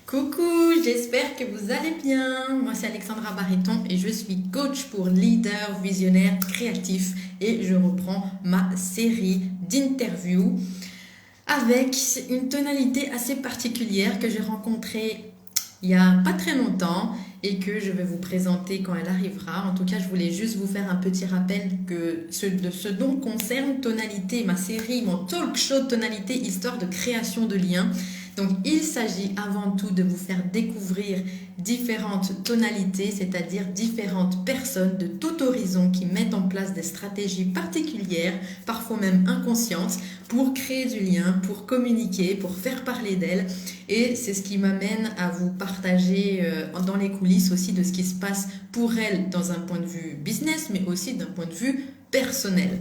Coucou, j'espère que vous allez bien. Moi, c'est Alexandra Barreton et je suis coach pour leader visionnaire créatif et je reprends ma série d'interviews avec une tonalité assez particulière que j'ai rencontrée il y a pas très longtemps et que je vais vous présenter quand elle arrivera. En tout cas, je voulais juste vous faire un petit rappel de ce dont concerne Tonalité, ma série, mon talk show Tonalité, histoire de création de liens. Donc, il s'agit avant tout de vous faire découvrir différentes tonalités, c'est-à-dire différentes personnes de tout horizon qui mettent en place des stratégies particulières, parfois même inconscientes, pour créer du lien, pour communiquer, pour faire parler d'elles. Et c'est ce qui m'amène à vous partager dans les coulisses aussi de ce qui se passe pour elles dans un point de vue business, mais aussi d'un point de vue personnel.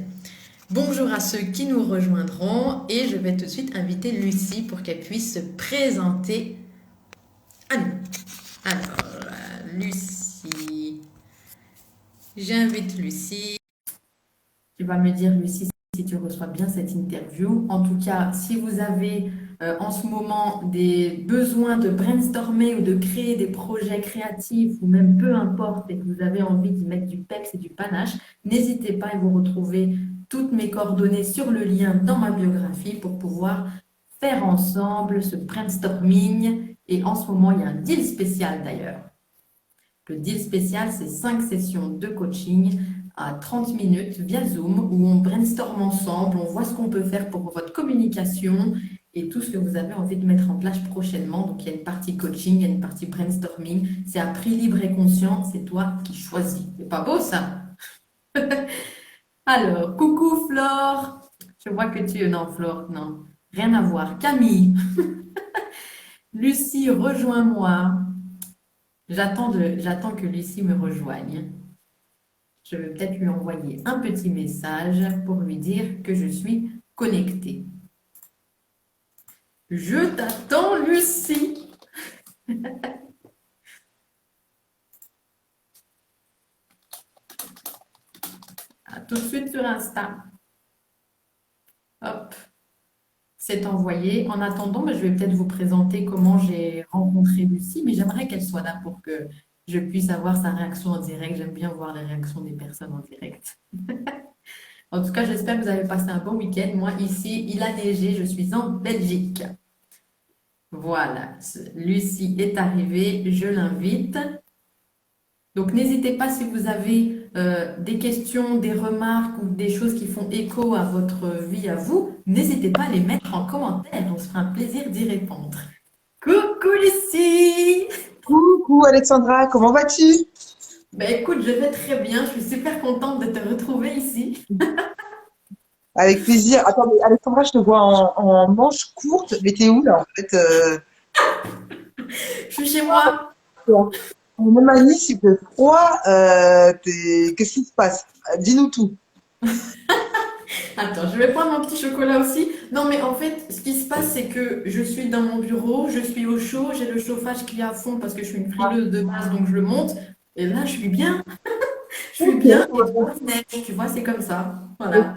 Bonjour à ceux qui nous rejoindront et je vais tout de suite inviter Lucie pour qu'elle puisse se présenter à nous. Alors, Lucie, j'invite Lucie. Tu vas me dire, Lucie, si tu reçois bien cette interview. En tout cas, si vous avez en ce moment des besoins de brainstormer ou de créer des projets créatifs ou même peu importe et que vous avez envie d'y mettre du peps et du panache, n'hésitez pas à vous retrouver toutes mes coordonnées sur le lien dans ma biographie pour pouvoir faire ensemble ce brainstorming. Et en ce moment, il y a un deal spécial d'ailleurs. Le deal spécial, c'est 5 sessions de coaching à 30 minutes via Zoom où on brainstorm ensemble, on voit ce qu'on peut faire pour votre communication et tout ce que vous avez envie de mettre en place prochainement. Donc, il y a une partie coaching, il y a une partie brainstorming. C'est à prix libre et conscient, c'est toi qui choisis. C'est pas beau ça? Alors, coucou Flore. Je vois que tu es... Non, Flore, non. Rien à voir. Camille. Lucie, rejoins-moi. J'attends que Lucie me rejoigne. Je vais peut-être lui envoyer un petit message pour lui dire que je suis connectée. Je t'attends, Lucie. À tout de suite sur Insta. Hop, c'est envoyé. En attendant, je vais peut-être vous présenter comment j'ai rencontré Lucie, mais j'aimerais qu'elle soit là pour que je puisse avoir sa réaction en direct. J'aime bien voir les réactions des personnes en direct. En tout cas, j'espère que vous avez passé un bon week-end. Moi, ici, il a neigé. Je suis en Belgique. Voilà, Lucie est arrivée. Je l'invite. Donc, n'hésitez pas si vous avez des questions, des remarques ou des choses qui font écho à votre vie à vous, n'hésitez pas à les mettre en commentaire. On se fera un plaisir d'y répondre. Coucou Lucie! Coucou Alexandra, comment vas-tu? Ben écoute, je vais très bien. Je suis super contente de te retrouver ici. Avec plaisir. Attends, mais Alexandra, je te vois en manche courte, mais t'es où là en fait Je suis chez moi. toi Même à Nice, il fait froid. Qu'est-ce qui se passe? Dis-nous tout. Attends, je vais prendre mon petit chocolat aussi. Non, mais en fait, ce qui se passe, c'est que je suis dans mon bureau, je suis au chaud, j'ai le chauffage qui est à fond parce que je suis une frileuse de base, donc je le monte. Et là, je suis bien. Je suis Ok. bien et dehors, il neige, tu vois, c'est comme ça. Voilà.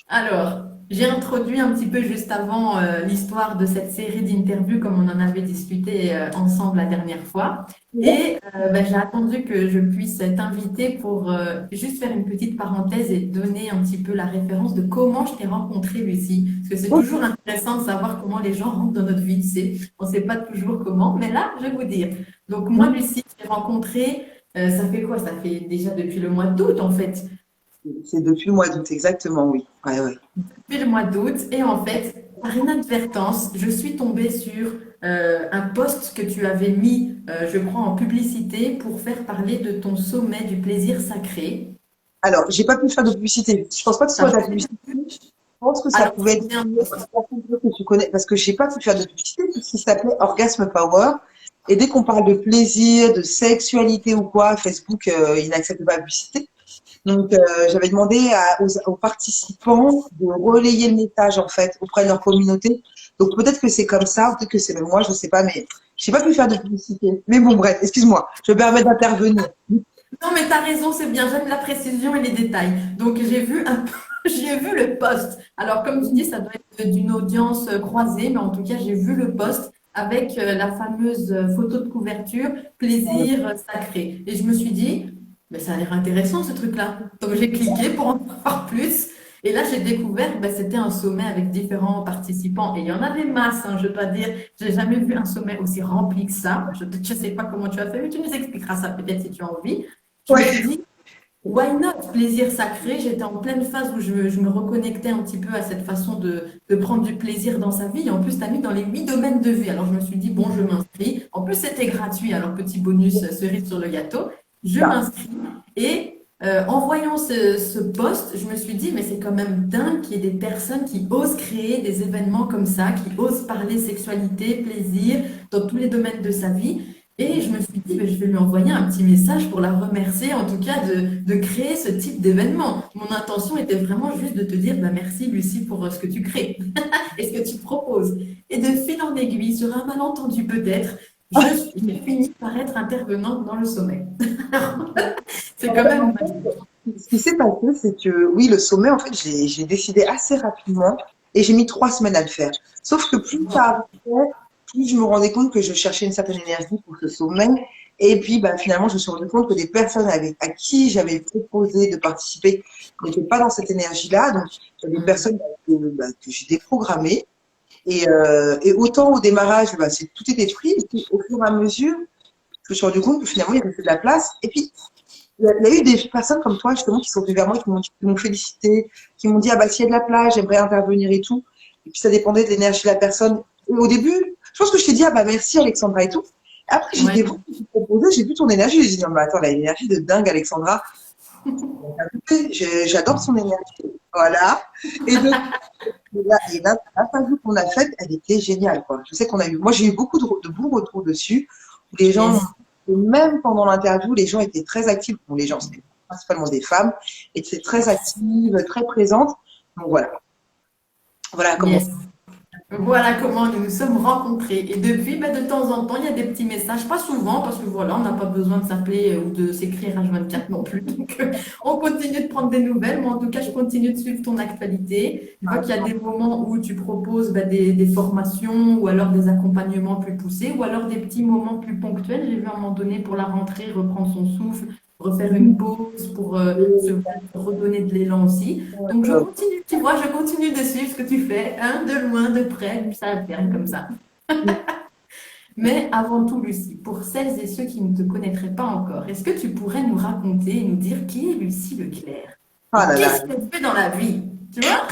Alors, j'ai introduit un petit peu juste avant l'histoire de cette série d'interviews comme on en avait discuté ensemble la dernière fois. Et j'ai attendu que je puisse t'inviter pour juste faire une petite parenthèse et donner un petit peu la référence de comment je t'ai rencontrée, Lucie. Parce que c'est toujours intéressant de savoir comment les gens rentrent dans notre vie, tu sais. On ne sait pas toujours comment, mais là, je vais vous dire. Donc moi, Lucie, je t'ai rencontrée, ça fait quoi? Ça fait déjà depuis le mois d'août, en fait. C'est depuis le mois d'août, exactement, oui. Ouais, ouais. Depuis le mois d'août. Et en fait, par inadvertance, je suis tombée sur un post que tu avais mis, je crois, en publicité pour faire parler de ton sommet du plaisir sacré. Alors, j'ai pas pu faire de publicité. Je pense pas que ce Ça soit de la fait- publicité. Je pense que ça Alors, pouvait c'est être bien. que tu connais, parce que j'ai pas pu faire de publicité, puisqu'il s'appelait Orgasme Power. Et dès qu'on parle de plaisir, de sexualité ou quoi, Facebook, il n'accepte pas la publicité. Donc, j'avais demandé aux participants de relayer le message, en fait, auprès de leur communauté. Donc, peut-être que c'est comme ça, peut-être que c'est même moi, je sais pas, mais j'ai pas pu faire de publicité. Mais bon, bref, excuse-moi, je me permets d'intervenir. Non, mais tu as raison, c'est bien. J'aime la précision et les détails. Donc, j'ai vu un peu, J'ai vu le post. Alors, comme tu dis, ça doit être d'une audience croisée, mais en tout cas, j'ai vu le post avec la fameuse photo de couverture, plaisir sacré. Et je me suis dit, mais ça a l'air intéressant ce truc-là. Donc, j'ai cliqué pour en savoir plus. Et là, j'ai découvert que c'était un sommet avec différents participants. Et il y en avait masse, hein, je dois dire. J'ai jamais vu un sommet aussi rempli que ça. Je ne sais pas comment tu as fait, mais tu nous expliqueras ça peut-être si tu as envie. Je me suis Ouais. dit, why not? Plaisir sacré. J'étais en pleine phase où je me reconnectais un petit peu à cette façon de prendre du plaisir dans sa vie. Et en plus, tu as mis dans les 8 domaines de vie. Alors, je me suis dit, bon, je m'inscris. En plus, c'était gratuit. Alors, petit bonus cerise sur le gâteau. Je Ça. m'inscris. Et en voyant ce post, je me suis dit, mais c'est quand même dingue qu'il y ait des personnes qui osent créer des événements comme ça, qui osent parler sexualité, plaisir, dans tous les domaines de sa vie. Et je me suis dit, ben, je vais lui envoyer un petit message pour la remercier, en tout cas, de créer ce type d'événement. Mon intention était vraiment juste de te dire, ben, merci Lucie pour ce que tu crées et ce que tu proposes. Et de fil en aiguille, sur un malentendu peut-être, j'ai fini par être intervenante dans le sommet. C'est quand même magique. Ce qui s'est passé, c'est que oui, le sommet, en fait, j'ai décidé assez rapidement et j'ai mis 3 semaines à le faire. Sauf que plus ça avançait, plus je me rendais compte que je cherchais une certaine énergie pour ce sommet. Et puis, bah, finalement, je me suis rendu compte que des personnes à qui j'avais proposé de participer n'étaient pas dans cette énergie-là. Donc, il y a des personnes que j'ai déprogrammées. Et autant au démarrage, bah, tout était pris. Et puis, au fur et à mesure, je me suis rendu compte que finalement, il y avait de la place. Et puis, il y a eu des personnes comme toi, justement, qui sont venues vers moi, qui m'ont félicité, qui m'ont dit, ah bah, s'il y a de la place, j'aimerais intervenir et tout. Et puis, ça dépendait de l'énergie de la personne. Et au début, je pense que je t'ai dit, ah bah, merci, Alexandra et tout. Après, j'ai Ouais. été voir ce que tu proposais, j'ai vu ton énergie, j'ai dit, non, mais attends, elle a une énergie de dingue, Alexandra. J'adore son énergie. Voilà. Et donc, l'interview qu'on a faite, elle était géniale, quoi. Je sais qu'on a eu, moi, j'ai eu beaucoup de bons retours dessus. Les gens, Yes. même pendant l'interview, les gens étaient très actifs. Bon, les gens, c'était principalement des femmes, étaient très actives, très présentes. Donc voilà. Voilà comment. Yes. Voilà comment nous nous sommes rencontrés. Et depuis, ben, de temps en temps, il y a des petits messages, pas souvent, parce que voilà, on n'a pas besoin de s'appeler ou de s'écrire H24 non plus. Donc, on continue de prendre des nouvelles. Moi, en tout cas, je continue de suivre ton actualité. Je vois qu'il y a des moments où tu proposes ben, des formations ou alors des accompagnements plus poussés ou alors des petits moments plus ponctuels. J'ai vu à un moment donné pour la rentrée reprendre son souffle, refaire une pause pour se redonner de l'élan aussi. Donc, je continue, tu vois, je continue de suivre ce que tu fais, hein, de loin, de près, puis ça alterne comme ça. Mais avant tout, Lucie, pour celles et ceux qui ne te connaîtraient pas encore, est-ce que tu pourrais nous raconter et nous dire qui est Lucie Leclerc? Ah Et là là. qu'est-ce qu'elle fait dans la vie? Tu vois?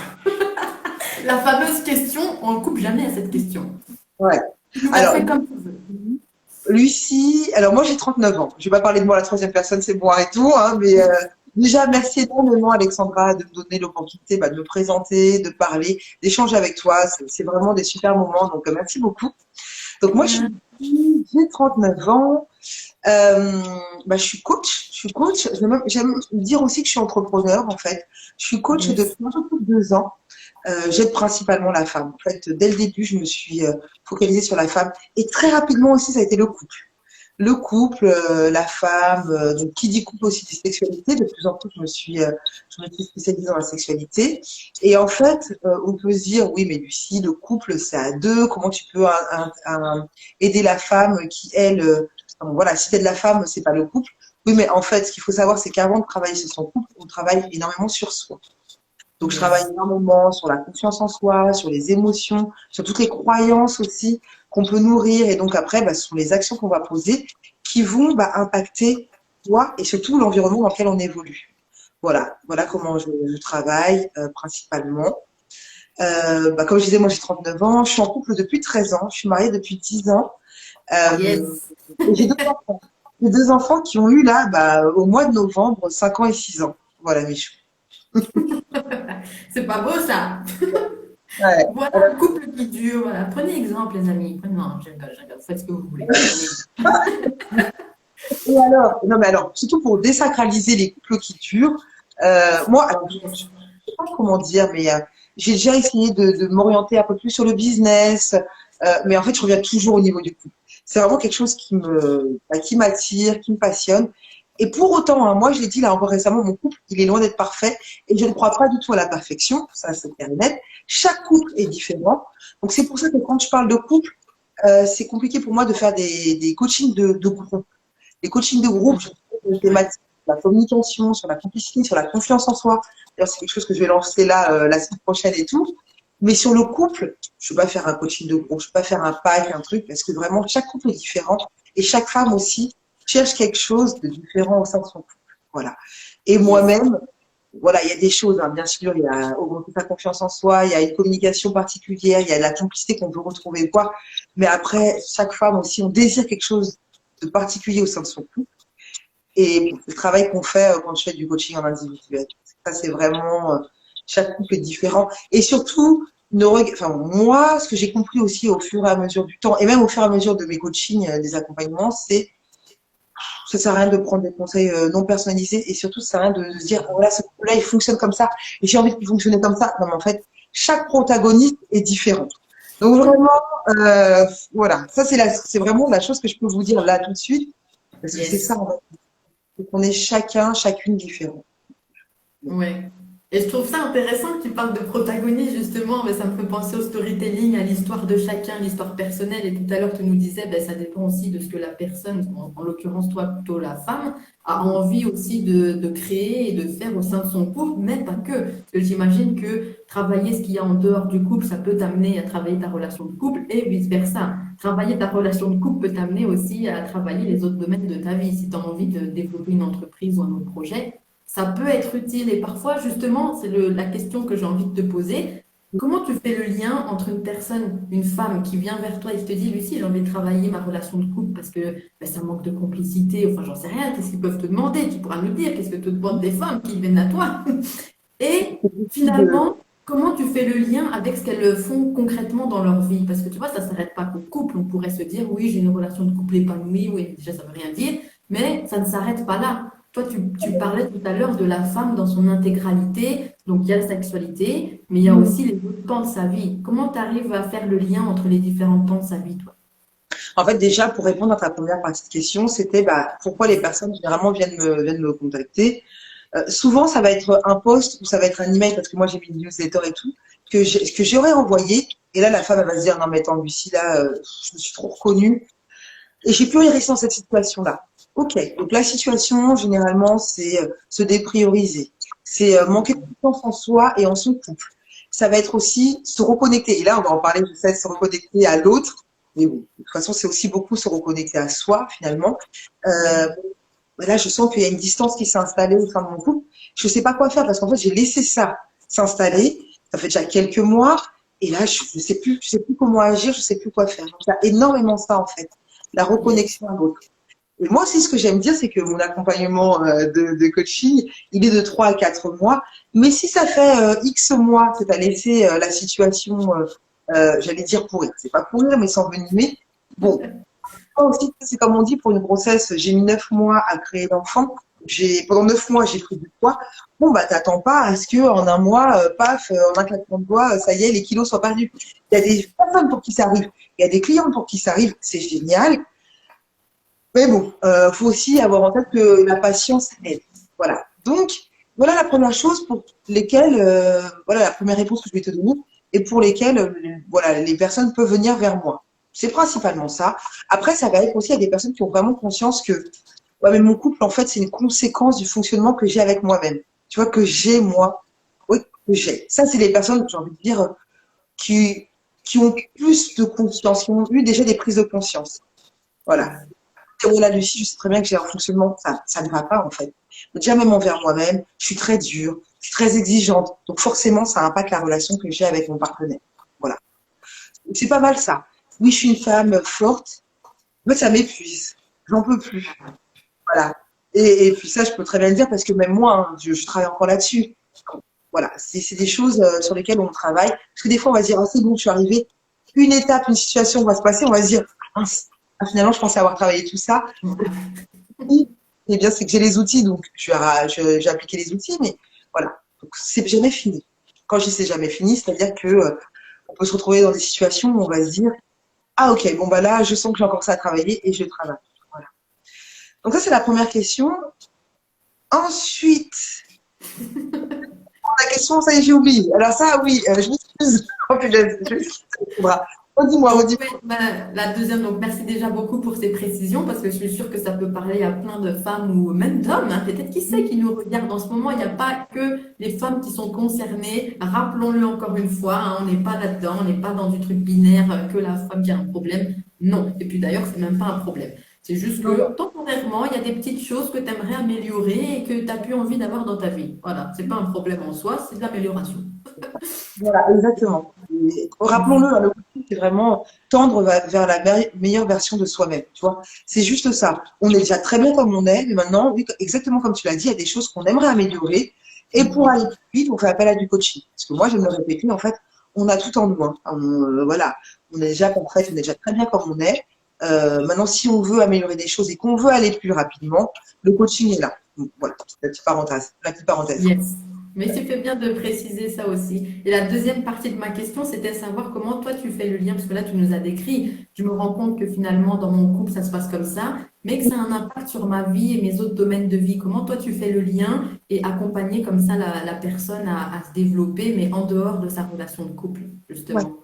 La fameuse question, on ne coupe jamais à cette question. Ouais. Tu nous la Alors, fais comme tu veux. Lucie, alors moi j'ai 39 ans. Je vais pas parler de moi à la troisième personne, c'est moi et tout, hein, mais déjà merci énormément Alexandra de me donner l'opportunité de me présenter, de parler, d'échanger avec toi. C'est vraiment des super moments, donc merci beaucoup. Donc moi j'ai 39 ans, je suis coach. Je suis coach. J'aime dire aussi que je suis entrepreneur en fait. Je suis coach Yes. depuis un peu plus de 2 ans. J'aide principalement la femme. En fait, dès le début, je me suis focalisée sur la femme. Et très rapidement aussi, ça a été le couple. Le couple, la femme, donc qui dit couple aussi dit sexualité. De plus en plus, je me suis spécialisée dans la sexualité. Et en fait, on peut se dire, oui, mais Lucie, le couple, c'est à deux. Comment tu peux aider la femme qui, elle, voilà, si t'aides la femme, c'est pas le couple. Oui, mais en fait, ce qu'il faut savoir, c'est qu'avant de travailler sur son couple, on travaille énormément sur soi. Donc, je travaille Yes. énormément sur la confiance en soi, sur les émotions, sur toutes les croyances aussi qu'on peut nourrir. Et donc, après, ce sont les actions qu'on va poser qui vont impacter toi et surtout l'environnement dans lequel on évolue. Voilà comment je travaille principalement. Comme je disais, moi j'ai 39 ans, je suis en couple depuis 13 ans, je suis mariée depuis 10 ans. Yes. Et j'ai 2 enfants. J'ai 2 enfants qui ont eu là, au mois de novembre, 5 ans et 6 ans. Voilà, Michou. C'est pas beau ça. Ouais. Voilà un couple qui dure. Voilà. Prenez exemple, les amis. Prenez, non, je rigole. Faites ce que vous voulez. Et alors, non mais alors, surtout pour désacraliser les couples qui durent, moi, alors, je ne sais pas comment dire, mais j'ai déjà essayé de m'orienter un peu plus sur le business, mais en fait, je reviens toujours au niveau du couple. C'est vraiment quelque chose qui m'attire, qui me passionne. Et pour autant, hein, moi, je l'ai dit là encore récemment, mon couple, il est loin d'être parfait et je ne crois pas du tout à la perfection. Ça, c'est clair et net. Chaque couple est différent. Donc, c'est pour ça que quand je parle de couple, c'est compliqué pour moi de faire des coachings de groupe. Les coachings de groupe, je trouve des thématiques sur la communication, sur la complicité, sur la confiance en soi. D'ailleurs, c'est quelque chose que je vais lancer là la semaine prochaine et tout. Mais sur le couple, je ne peux pas faire un coaching de groupe, je ne peux pas faire un pack, un truc, parce que vraiment, chaque couple est différent et chaque femme aussi cherche quelque chose de différent au sein de son couple. Voilà. Et Yes. moi-même, voilà, il y a des choses, hein, bien sûr, il y a augmenter sa confiance en soi, il y a une communication particulière, il y a de la complicité qu'on peut retrouver, quoi. Mais après, chaque femme aussi, on désire quelque chose de particulier au sein de son couple. Et le travail qu'on fait quand je fais du coaching en individuel, ça c'est vraiment, chaque couple est différent. Et surtout, enfin, moi, ce que j'ai compris aussi au fur et à mesure du temps, et même au fur et à mesure de mes coachings, des accompagnements, c'est ça sert à rien de prendre des conseils non personnalisés et surtout ça sert à rien de se dire oh là ce couple-là il fonctionne comme ça et j'ai envie qu'il fonctionne comme ça. Non mais en fait chaque protagoniste est différent. Donc vraiment voilà ça c'est vraiment la chose que je peux vous dire là tout de suite parce que c'est Yes. ça en fait. C'est qu'on est chacune différent. Ouais. Et je trouve ça intéressant que tu parles de protagonistes, justement, mais ça me fait penser au storytelling, à l'histoire de chacun, l'histoire personnelle. Et tout à l'heure, tu nous disais, ben, ça dépend aussi de ce que la personne, en l'occurrence toi plutôt la femme, a envie aussi de créer et de faire au sein de son couple, mais pas que. Parce que j'imagine que travailler ce qu'il y a en dehors du couple, ça peut t'amener à travailler ta relation de couple et vice-versa. Travailler ta relation de couple peut t'amener aussi à travailler les autres domaines de ta vie. Si tu as envie de développer une entreprise ou un autre projet, ça peut être utile. Et parfois, justement, c'est la question que j'ai envie de te poser. Comment tu fais le lien entre une personne, une femme qui vient vers toi et qui te dit, Lucie, j'ai envie de travailler ma relation de couple parce que ben, ça manque de complicité, enfin, j'en sais rien, qu'est-ce qu'ils peuvent te demander? Tu pourras nous dire, qu'est-ce que te demandent des femmes qui viennent à toi? Et De- finalement, comment tu fais le lien avec ce qu'elles font concrètement dans leur vie? Parce que tu vois, ça ne s'arrête pas qu'au couple. On pourrait se dire, oui, j'ai une relation de couple épanouie, oui, déjà, ça ne veut rien dire, mais ça ne s'arrête pas là. Toi, tu parlais tout à l'heure de la femme dans son intégralité. Donc, il y a la sexualité, mais il y a aussi les autres pans de sa vie. Comment tu arrives à faire le lien entre les différents pans de sa vie, toi? En fait, déjà, pour répondre à ta première partie de question, c'était bah, pourquoi les personnes généralement viennent me contacter. Souvent, ça va être un post ou ça va être un email parce que moi j'ai mis une newsletter et tout que j'aurais envoyé. Et là, la femme elle va se dire non mais attends Lucie là, je me suis trop reconnue et j'ai plus envie de rester dans cette situation-là. Ok. Donc la situation généralement c'est se déprioriser, c'est manquer de confiance en soi et en son couple. Ça va être aussi se reconnecter. Et là, on va en parler. Je sais, se reconnecter à l'autre. Mais bon, de toute façon, c'est aussi beaucoup se reconnecter à soi finalement. Euh, Oui. Là, je sens qu'il y a une distance qui s'est installée au sein de mon couple. Je ne sais pas quoi faire parce qu'en fait, j'ai laissé ça s'installer. Ça fait déjà quelques mois. Et là, je sais plus comment agir, je sais plus quoi faire. Donc, il y a énormément ça, en fait. La Yes. reconnexion à l'autre. Et moi aussi, ce que j'aime dire, c'est que mon accompagnement de coaching, il est de 3 à 4 mois. Mais si ça fait X mois que tu as laissé la situation, j'allais dire pourrir, c'est pas pourrir, mais s'envenimer, bon, aussi, c'est comme on dit, pour une grossesse, j'ai mis 9 mois à créer l'enfant. Pendant 9 mois, j'ai pris du poids. Bon, bah, t'attends pas à ce que en un mois, paf, en un claquement de doigts, ça y est, les kilos soient perdus. Il y a des personnes pour qui ça arrive. Il y a des clients pour qui ça arrive. C'est génial. Mais bon, faut aussi avoir en tête que la patience aide. Voilà. Donc, voilà la première chose pour lesquelles, voilà la première réponse que je vais te donner et pour lesquelles, voilà, les personnes peuvent venir vers moi. C'est principalement ça. Après, ça va être aussi à des personnes qui ont vraiment conscience que, ouais, mais mon couple, en fait, c'est une conséquence du fonctionnement que j'ai avec moi-même. Tu vois, que j'ai moi. Oui, que j'ai. Ça, c'est les personnes, j'ai envie de dire, qui, qui ont plus de conscience, qui ont eu déjà des prises de conscience. Voilà. Yes. Oh là, Lucie, je sais très bien que j'ai un fonctionnement, ça ne va pas en fait. Déjà même envers moi-même, je suis très dure, je suis très exigeante. Donc forcément, ça impacte la relation que j'ai avec mon partenaire. Voilà. C'est pas mal ça. Oui, je suis une femme forte, mais ça m'épuise. J'en peux plus. Voilà. Et puis ça, je peux très bien le dire parce que même moi, hein, je travaille encore là-dessus. Voilà, c'est des choses sur lesquelles on travaille. Parce que des fois, on va se dire, ah, c'est bon, je suis arrivée. Une étape, une situation va se passer, on va se dire, mince, ah, finalement, je pensais avoir travaillé tout ça. Eh bien, c'est que j'ai les outils, donc j'ai appliqué les outils, mais voilà. Donc, c'est jamais fini. Quand je dis c'est jamais fini, c'est-à-dire que on peut se retrouver dans des situations où on va se dire, ah ok, bon bah là, je sens que j'ai encore ça à travailler et je travaille. Voilà. Donc ça, c'est la première question. Ensuite, la question, ça y est, j'ai oublié. Alors ça, oui, je m'excuse. Oh, punaise, je m'excuse. Redis-moi, Donc, redis-moi. ouais, la deuxième, donc merci déjà beaucoup pour ces précisions parce que je suis sûre que ça peut parler à plein de femmes ou même d'hommes, hein. Peut-être qui sait qui nous regarde en ce moment. Il n'y a pas que les femmes qui sont concernées. Rappelons-le encore une fois, hein, on n'est pas là-dedans, on n'est pas dans du truc binaire que la femme qui a un problème. Non. Et puis d'ailleurs, c'est même pas un problème. C'est juste que temporairement, il y a des petites choses que tu aimerais améliorer et que tu n'as plus envie d'avoir dans ta vie. Voilà, c'est pas un problème en soi, c'est de l'amélioration. Voilà, exactement. Et rappelons-le, hein, le coaching, c'est vraiment tendre vers la meilleure version de soi-même. Tu vois, c'est juste ça. On est déjà très bien comme on est, mais maintenant, oui, exactement comme tu l'as dit, il y a des choses qu'on aimerait améliorer. Et pour aller plus vite, on fait appel à du coaching. Parce que moi, je me le répète, en fait, on a tout en nous, hein. Voilà, on est déjà parfait, on est déjà très bien comme on est. Maintenant, si on veut améliorer des choses et qu'on veut aller plus rapidement, le coaching est là. Donc, voilà, la petite parenthèse. La petite parenthèse. Yes. Mais tu fais bien de préciser ça aussi. Et la deuxième partie de ma question, c'était savoir comment toi tu fais le lien, parce que là tu nous as décrit, je me rends compte que finalement dans mon couple ça se passe comme ça, mais que ça a un impact sur ma vie et mes autres domaines de vie. Comment toi tu fais le lien et accompagner comme ça la personne à se développer, mais en dehors de sa relation de couple, Ouais. justement.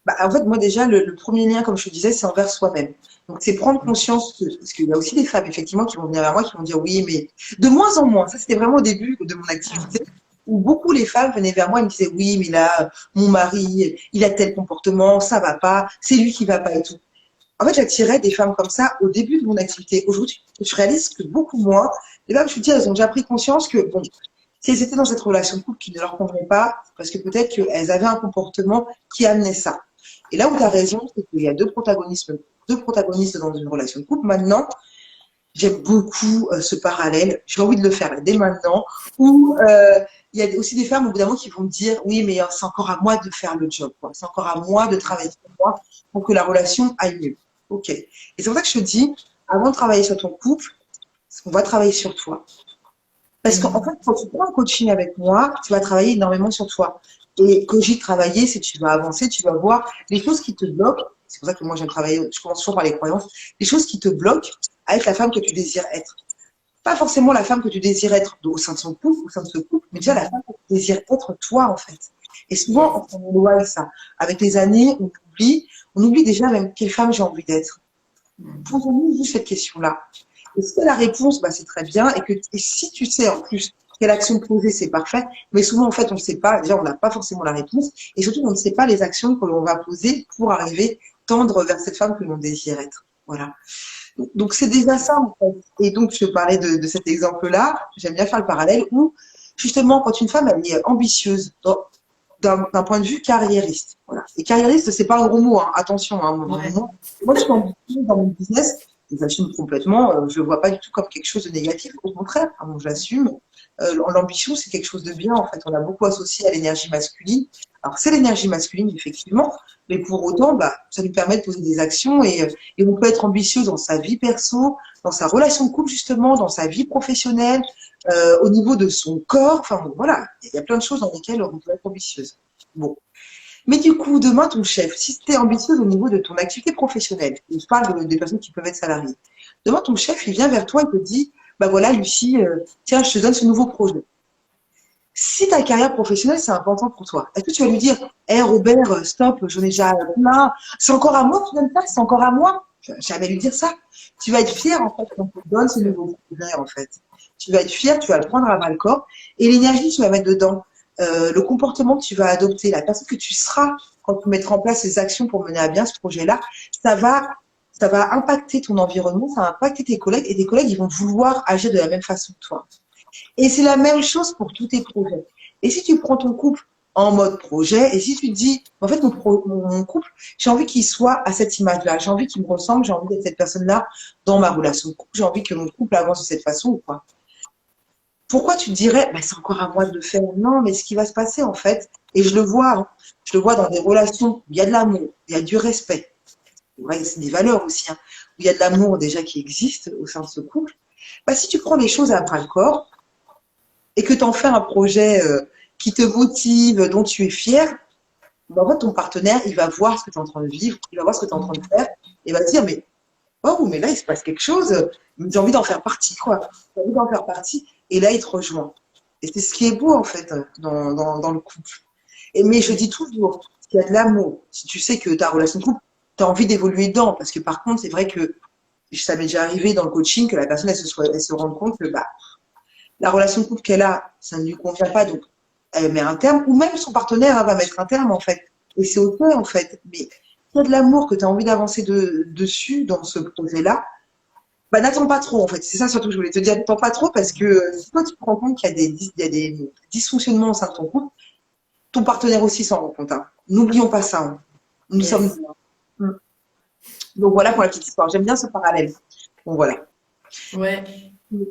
Bah, en fait, moi déjà, le premier lien, comme je te disais, c'est envers soi-même. Donc, c'est prendre conscience parce qu'il y a aussi des femmes, effectivement, qui vont venir vers moi, qui vont dire oui, mais de moins en moins, ça c'était vraiment au début de mon activité, où beaucoup les femmes venaient vers moi et me disaient oui, mais là, mon mari, il a tel comportement, ça va pas, c'est lui qui va pas et tout. En fait, j'attirais des femmes comme ça au début de mon activité. Aujourd'hui, je réalise que beaucoup moins, les femmes, je me dis, elles ont déjà pris conscience que, bon, si elles étaient dans cette relation de couple qui ne leur convenait pas, parce que peut-être qu'elles avaient un comportement qui amenait ça. Et là où tu as raison, c'est qu'il y a deux protagonistes dans une relation de couple. Maintenant, j'aime beaucoup ce parallèle. J'ai envie de le faire là, dès maintenant. Où il y a aussi des femmes au bout d'un moment qui vont me dire oui, mais c'est encore à moi de faire le job, quoi. C'est encore à moi de travailler sur moi pour que la relation aille mieux. Ok. Et c'est pour ça que je te dis, avant de travailler sur ton couple, on va travailler sur toi. Parce qu'en fait, quand tu prends un coaching avec moi, tu vas travailler énormément sur toi. Et quand j'y travailler, c'est que tu vas avancer, tu vas voir les choses qui te bloquent. C'est pour ça que moi, j'aime travailler, je commence toujours par les croyances. Les choses qui te bloquent avec la femme que tu désires être. Pas forcément la femme que tu désires être au sein de son couple, au sein de ce couple, mais déjà la femme que tu désires être toi, en fait. Et souvent, on éloigne ça. Avec les années, on oublie déjà même quelle femme j'ai envie d'être. Posons-nous juste cette question-là. Et si la réponse, bah, c'est très bien. Et si tu sais en plus quelle action poser, c'est parfait. Mais souvent, en fait, on ne sait pas. Déjà, on n'a pas forcément la réponse. Et surtout, on ne sait pas les actions que l'on va poser pour arriver tendre vers cette femme que l'on désire être. Voilà. Donc, c'est déjà ça, en fait. Et donc, je parlais de cet exemple-là. J'aime bien faire le parallèle où, justement, quand une femme, elle est ambitieuse, d'un point de vue carriériste. Voilà. Et carriériste, c'est pas un gros mot, hein. Attention, hein. Ouais. Moi, je suis ambitieuse dans mon business. J'assume complètement. Je ne vois pas du tout comme quelque chose de négatif. Au contraire, hein, donc j'assume. L'ambition, c'est quelque chose de bien. En fait, on a beaucoup associé à l'énergie masculine. Alors, c'est l'énergie masculine, effectivement. Mais pour autant, bah, ça nous permet de poser des actions et on peut être ambitieux dans sa vie perso, dans sa relation de couple, justement, dans sa vie professionnelle, au niveau de son corps. Enfin, bon, voilà. Il y a plein de choses dans lesquelles on peut être ambitieuse. Bon. Mais du coup, demain, ton chef, si tu es ambitieuse au niveau de ton activité professionnelle, je parle des personnes qui peuvent être salariées, demain, ton chef, il vient vers toi et te dit, bah voilà, Lucie, tiens, je te donne ce nouveau projet. Si ta carrière professionnelle, c'est important pour toi, est-ce que tu vas lui dire, hé Robert, stop, j'en ai déjà plein, c'est encore à moi que tu donnes ça, c'est encore à moi? Tu vas jamais lui dire ça. Tu vas être fier, en fait, quand on te donne ce nouveau projet, en fait. Tu vas être fier, tu vas le prendre à bras le corps, et l'énergie que tu vas mettre dedans, le comportement que tu vas adopter, la personne que tu seras quand tu mettras en place ces actions pour mener à bien ce projet-là, ça va impacter ton environnement, ça va impacter tes collègues et tes collègues, ils vont vouloir agir de la même façon que toi. Et c'est la même chose pour tous tes projets. Et si tu prends ton couple en mode projet, et si tu te dis, en fait, mon couple, j'ai envie qu'il soit à cette image-là, j'ai envie qu'il me ressemble, j'ai envie d'être cette personne-là dans ma relation de couple, j'ai envie que mon couple avance de cette façon ou quoi. Pourquoi tu te dirais, bah, c'est encore à moi de le faire? Non, mais ce qui va se passer, en fait, et je le vois, hein, je le vois dans des relations où il y a de l'amour, il y a du respect, ouais, c'est des valeurs aussi, hein, où il y a de l'amour déjà qui existe au sein de ce couple. Bah, si tu prends les choses à bras le corps et que tu en fais un projet qui te motive, dont tu es fier, bah, en fait, ton partenaire, il va voir ce que tu es en train de vivre, il va voir ce que tu es en train de faire, et va se dire, mais oh, mais là, il se passe quelque chose, j'ai envie d'en faire partie, quoi. J'ai envie d'en faire partie. et là, il te rejoint. Et c'est ce qui est beau, en fait, dans le couple. Mais je dis toujours, s'il y a de l'amour, si tu sais que ta relation de couple, tu as envie d'évoluer dedans. Parce que par contre, c'est vrai que ça m'est déjà arrivé dans le coaching que la personne, elle se rende compte que la relation de couple qu'elle a, ça ne lui convient pas, donc elle met un terme, ou même son partenaire va mettre un terme, en fait. Et c'est ok, en fait. Mais s'il y a de l'amour, que tu as envie d'avancer dessus, dans ce projet-là, n'attends pas trop, en fait. C'est ça surtout que je voulais te dire. N'attends pas trop parce que si toi, tu te rends compte qu'il y a il y a des dysfonctionnements au sein de ton couple, ton partenaire aussi s'en rend compte. Hein. N'oublions pas ça. Hein. Nous sommes. Yes. Donc voilà pour la petite histoire. J'aime bien ce parallèle. Donc voilà. Ouais,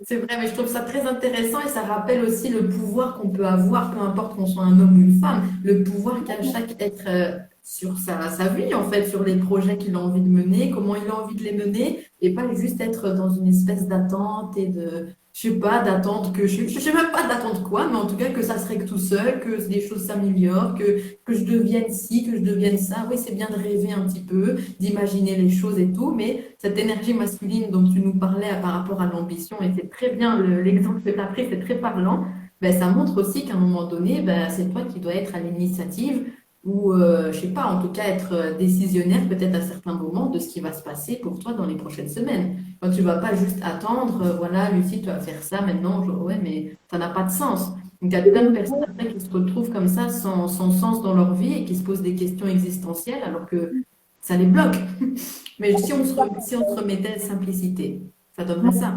c'est vrai, mais je trouve ça très intéressant et ça rappelle aussi le pouvoir qu'on peut avoir, peu importe qu'on soit un homme ou une femme, le pouvoir qu'a chaque être sur sa vie, en fait, sur les projets qu'il a envie de mener, comment il a envie de les mener, et pas juste être dans une espèce d'attente et je sais pas, d'attente je sais même pas d'attente quoi, mais en tout cas que ça se règle tout seul, que les choses s'améliorent, que je devienne ci, que je devienne ça. Oui, c'est bien de rêver un petit peu, d'imaginer les choses et tout, mais cette énergie masculine dont tu nous parlais par rapport à l'ambition, et c'est très bien l'exemple que tu as pris, c'est très parlant, ben, ça montre aussi qu'à un moment donné, ben, c'est toi qui dois être à l'initiative ou, je sais pas, en tout cas être décisionnaire peut-être à certains moments de ce qui va se passer pour toi dans les prochaines semaines. Quand tu vas pas juste attendre, voilà, Lucie, tu vas faire ça maintenant, ouais, mais ça n'a pas de sens. Donc, il y a plein de personnes après qui se retrouvent comme ça, sans sens dans leur vie et qui se posent des questions existentielles alors que ça les bloque. Mais si on se remettait à la simplicité, ça donnerait ça.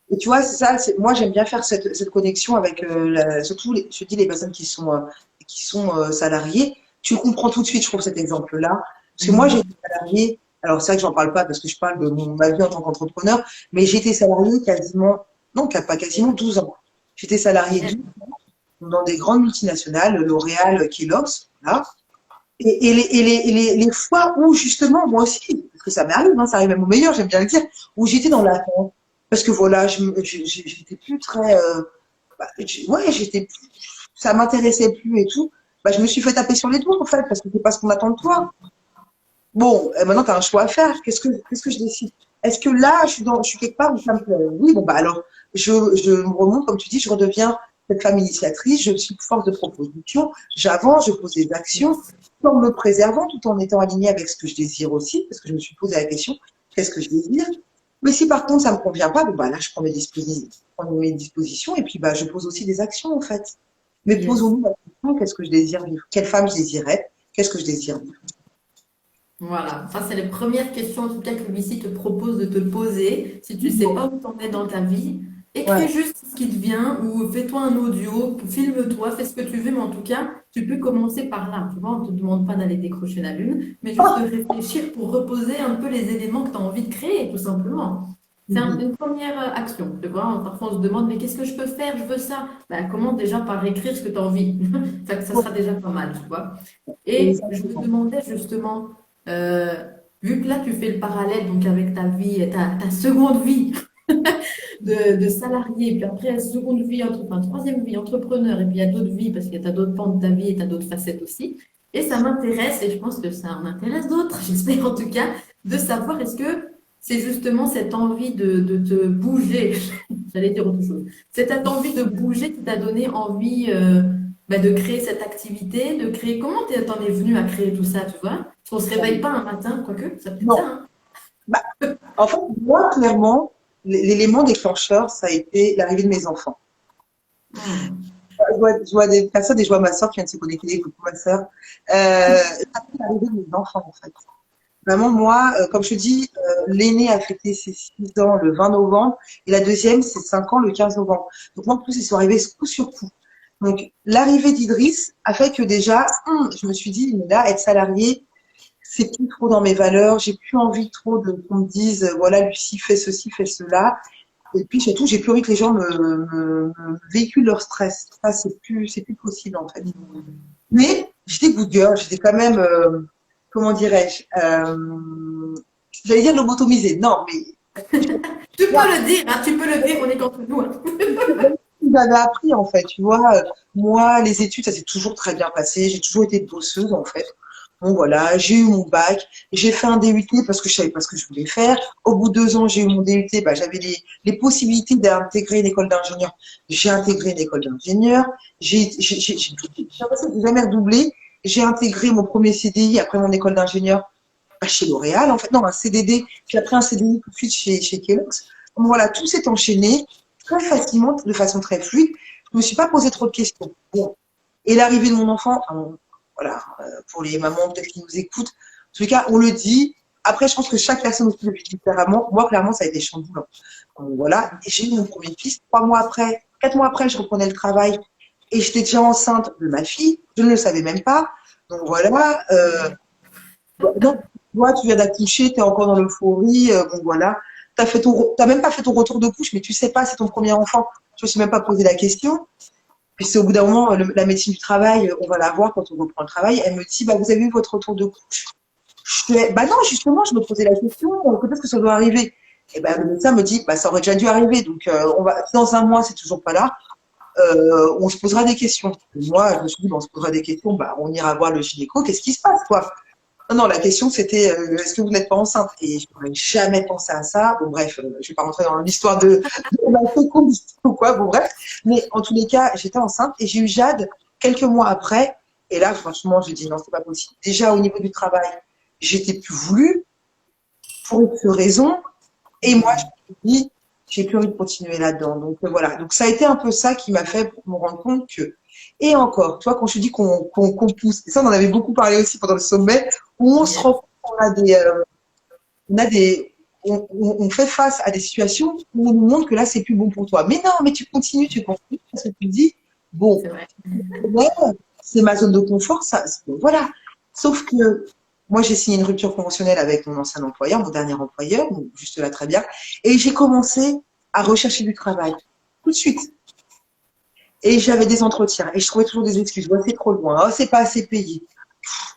Et tu vois, c'est ça. Moi, j'aime bien faire cette connexion avec surtout, je dis les personnes qui sont salariées. Tu comprends tout de suite, je trouve, cet exemple-là. Parce que moi, j'ai Mhm. été salariée. Alors, c'est vrai que j'en parle pas parce que je parle de ma vie en tant qu'entrepreneur, mais j'ai été salariée quasiment, non, pas quasiment 12 ans. J'étais salariée Yes. dans des grandes multinationales, L'Oréal, Kellogg's, là. Les fois où, justement, moi aussi, parce que ça m'arrive, hein, ça arrive même au meilleur, j'aime bien le dire, où j'étais dans l'attente. Parce que voilà, j'étais plus très. Ouais, ça m'intéressait plus et tout. Je me suis fait taper sur les doigts, en fait, parce que c'est pas ce qu'on attend de toi. Bon, maintenant, tu as un choix à faire. Qu'est-ce que je décide? Est-ce que là, je suis quelque part où ça me plaît? Oui, bon, alors, je me remonte, comme tu dis, je redeviens cette femme initiatrice, je suis force de proposition, j'avance, je pose des actions, Yes. tout en me préservant, tout en étant alignée avec ce que je désire aussi, parce que je me suis posé la question, qu'est-ce que je désire? Mais si par contre ça me convient pas, bon, là, je prends mes dispositions et puis je pose aussi des actions, en fait. Mais Yes. posons-nous la question, qu'est-ce que je désire vivre? Quelle femme je désirais? Qu'est-ce que je désire vivre? Voilà, ça c'est les premières questions en tout cas que Lucie te propose de te poser. Si tu ne sais pas où t'en es dans ta vie, écris Ouais. juste ce qui te vient ou fais-toi un audio, filme-toi, fais ce que tu veux, mais en tout cas, tu peux commencer par là. Tu vois, on ne te demande pas d'aller décrocher la lune, mais juste de réfléchir pour reposer un peu les éléments que tu as envie de créer, tout simplement. C'est Mhm. une première action. Tu vois, parfois on se demande, mais qu'est-ce que je peux faire? Je veux ça. Ben, commence déjà par écrire ce que tu as envie. Ça sera déjà pas mal, tu vois. Et je me Exactement. demandais justement, euh, vu que là tu fais le parallèle donc avec ta vie, ta seconde vie de salarié, puis après seconde vie, enfin troisième vie entrepreneur, et puis il y a d'autres vies parce qu'il y a d'autres pans de ta vie et tu as d'autres facettes aussi. Et ça m'intéresse, et je pense que ça en intéresse d'autres, j'espère en tout cas, de savoir est-ce que c'est justement cette envie de te bouger, j'allais dire autre chose, c'est cette envie de bouger qui t'a donné envie de créer cette activité, de créer. Comment t'en es venu à créer tout ça, tu vois? Parce qu'on se réveille pas un matin, quoique, ça peut être ça, Non. hein. Bah, En fait, moi, clairement, l'élément déclencheur, ça a été l'arrivée de mes enfants. Hmm. Je vois des personnes et je vois ma soeur qui vient de se connecter. Coucou ma soeur. Ça fait l'arrivée de mes enfants, en fait. Vraiment, moi, comme je te dis, l'aîné a fêté ses 6 ans le 20 novembre et la deuxième, c'est 5 ans le 15 novembre. Donc, moi, en plus, ils sont arrivés coup sur coup. Donc, l'arrivée d'Idriss a fait que déjà, je me suis dit, mais là, être salarié, c'est plus trop dans mes valeurs. J'ai plus envie trop qu'on me dise, voilà, Lucie, fais ceci, fais cela. Et puis surtout, j'ai plus envie que les gens me véhiculent leur stress. Ça, c'est plus possible en fait. Mais j'étais good girl, j'étais quand même, comment dirais-je, j'allais dire lobotomisée. Non, mais Tu peux le dire, hein, tu peux le dire, on est contre nous, hein. j'avais appris en fait, tu vois. Moi, les études, ça s'est toujours très bien passé. J'ai toujours été bosseuse en fait. Bon, voilà, j'ai eu mon bac, j'ai fait un DUT parce que je savais pas ce que je voulais faire. Au bout de 2 ans, j'ai eu mon DUT, bah, j'avais les possibilités d'intégrer une école d'ingénieur. J'ai intégré une école d'ingénieur. J'ai jamais redoublé. J'ai intégré mon premier CDI après mon école d'ingénieur chez L'Oréal, en fait, non, un CDD, puis après un CDI tout de suite chez Kellogg's. Donc, voilà, tout s'est enchaîné très facilement, de façon très fluide. Je me suis pas posé trop de questions. Bon. Et l'arrivée de mon enfant, enfin, voilà, pour les mamans peut-être qui nous écoutent, en tout cas, on le dit. Après, je pense que chaque personne aussi le vit différemment. Moi, clairement, ça a été chamboulant. Donc, voilà, et j'ai eu mon premier fils. 3 mois après, 4 mois après, je reprenais le travail et j'étais déjà enceinte de ma fille. Je ne le savais même pas. Donc voilà. Donc, toi, tu viens d'accoucher, tu es encore dans l'euphorie. Bon, voilà. T'as même pas fait ton retour de couche, mais tu sais pas, c'est ton premier enfant. Je me suis même pas posé la question. Puis c'est au bout d'un moment, la médecine du travail, on va la voir quand on reprend le travail. Elle me dit, bah, vous avez eu votre retour de couche. Je fais, bah non, justement, je me posais la question, peut-être que ça doit arriver. Et ben, le médecin me dit, bah, ça aurait déjà dû arriver. Donc, dans un mois, c'est toujours pas là. On se posera des questions. Et moi, je me suis dit, bah, on se posera des questions, bah, on ira voir le gynéco, qu'est-ce qui se passe, quoi? Non, non, la question c'était est-ce que vous n'êtes pas enceinte? Et je n'aurais jamais pensé à ça. Bon, bref, je ne vais pas rentrer dans l'histoire de ma fécondité ou quoi. Bon, bref. Mais en tous les cas, j'étais enceinte et j'ai eu Jade quelques mois après. Et là, franchement, je dis non, c'est pas possible. Déjà, au niveau du travail, j'étais plus voulue pour X raisons. Et moi, je me suis dit, j'ai plus envie de continuer là-dedans. Donc voilà. Donc ça a été un peu ça qui m'a fait me rendre compte que. Et encore, tu vois, quand je dis qu'on pousse, et ça on en avait beaucoup parlé aussi pendant le sommet, où on se rend compte on fait face à des situations où on nous montre que là c'est plus bon pour toi. Mais non, mais tu continues parce que tu te dis, bon, ouais, c'est ma zone de confort, ça, voilà. Sauf que moi j'ai signé une rupture conventionnelle avec mon ancien employeur, mon dernier employeur, donc juste là très bien, et j'ai commencé à rechercher du travail tout de suite. Et j'avais des entretiens et je trouvais toujours des excuses. Oh, c'est trop loin, oh, c'est pas assez payé.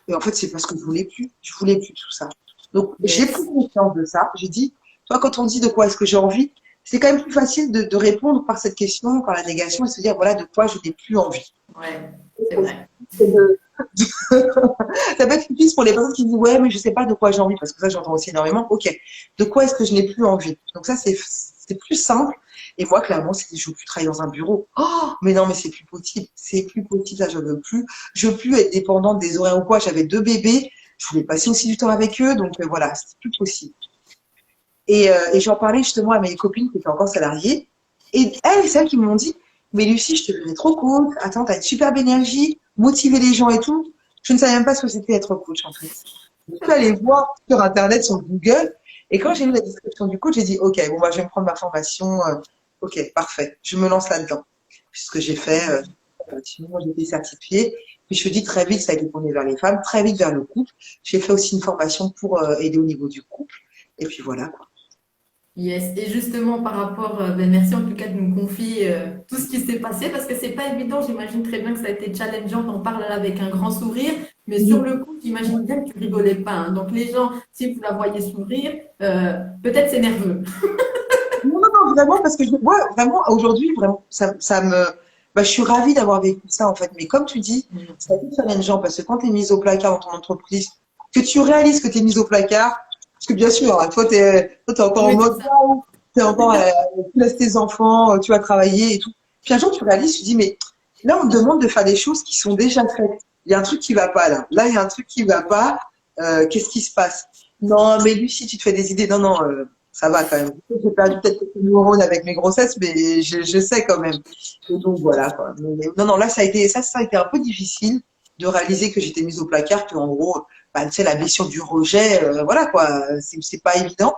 Et en fait, c'est parce que je voulais plus. Je voulais plus tout ça. Donc, j'ai pris conscience de ça. J'ai dit, toi, quand on dit de quoi est-ce que j'ai envie, c'est quand même plus facile de répondre par cette question, par la négation et se dire, voilà, de quoi je n'ai plus envie. Ouais, c'est vrai. Ça peut être utile pour les personnes qui disent, ouais, mais je sais pas de quoi j'ai envie, parce que ça, j'entends aussi énormément. Ok, de quoi est-ce que je n'ai plus envie? Donc ça, c'est plus simple. Et moi, clairement, c'est je veux plus travailler dans un bureau. Oh, mais non, mais c'est plus possible. C'est plus possible, ça, je veux plus. Je veux plus être dépendante des horaires ou quoi. J'avais 2 bébés. Je voulais passer aussi du temps avec eux. Donc, voilà, c'est plus possible. Et j'en parlais justement à mes copines qui étaient encore salariées. Et elles, c'est elles qui m'ont dit, mais Lucie, je te verrais trop cool. Attends, t'as une superbe énergie, motiver les gens et tout. Je ne savais même pas ce que c'était être coach, en fait. Je suis allée voir sur Internet, sur Google. Et quand j'ai lu la description du coach, j'ai dit, OK, bon, bah, je vais me prendre ma formation. OK, parfait. Je me lance là-dedans. Puisque j'ai fait, effectivement, j'ai été certifiée. Puis je me dis très vite, ça a été tourné vers les femmes, très vite vers le couple. J'ai fait aussi une formation pour aider au niveau du couple. Et puis voilà, quoi. Yes, et justement par rapport, merci en tout cas de nous confier tout ce qui s'est passé parce que c'est pas évident, j'imagine très bien que ça a été challengeant, t'en parles là avec un grand sourire, mais sur le coup, j'imagine bien que tu rigolais pas, hein. Donc les gens, si vous la voyez sourire, peut-être c'est nerveux. Non, non, non, vraiment, parce que moi, vraiment, aujourd'hui, vraiment, ça me. Bah, je suis ravie d'avoir vécu ça, en fait. Mais comme tu dis, ça a été challengeant parce que quand tu es mise au placard dans ton entreprise, que tu réalises que tu es mise au placard, parce que bien sûr, hein, toi, tu es encore en Oui, mode, c'est ça. tu es encore, tu laisses tes enfants, tu vas travailler et tout. Puis un jour, tu réalises, tu dis, mais là, on te demande de faire des choses qui sont déjà faites. Il y a un truc qui va pas, là. Là, il y a un truc qui va pas. Qu'est-ce qui se passe? Non, mais Lucie, tu te fais des idées. Non, non, ça va quand même. J'ai perdu peut-être quelques neurones avec mes grossesses, mais je sais quand même. Et donc voilà, quoi. Non, non, là, ça a été un peu difficile de réaliser que j'étais mise au placard, qu'en gros, bah, tu sais, la blessure du rejet, voilà, quoi. C'est pas évident.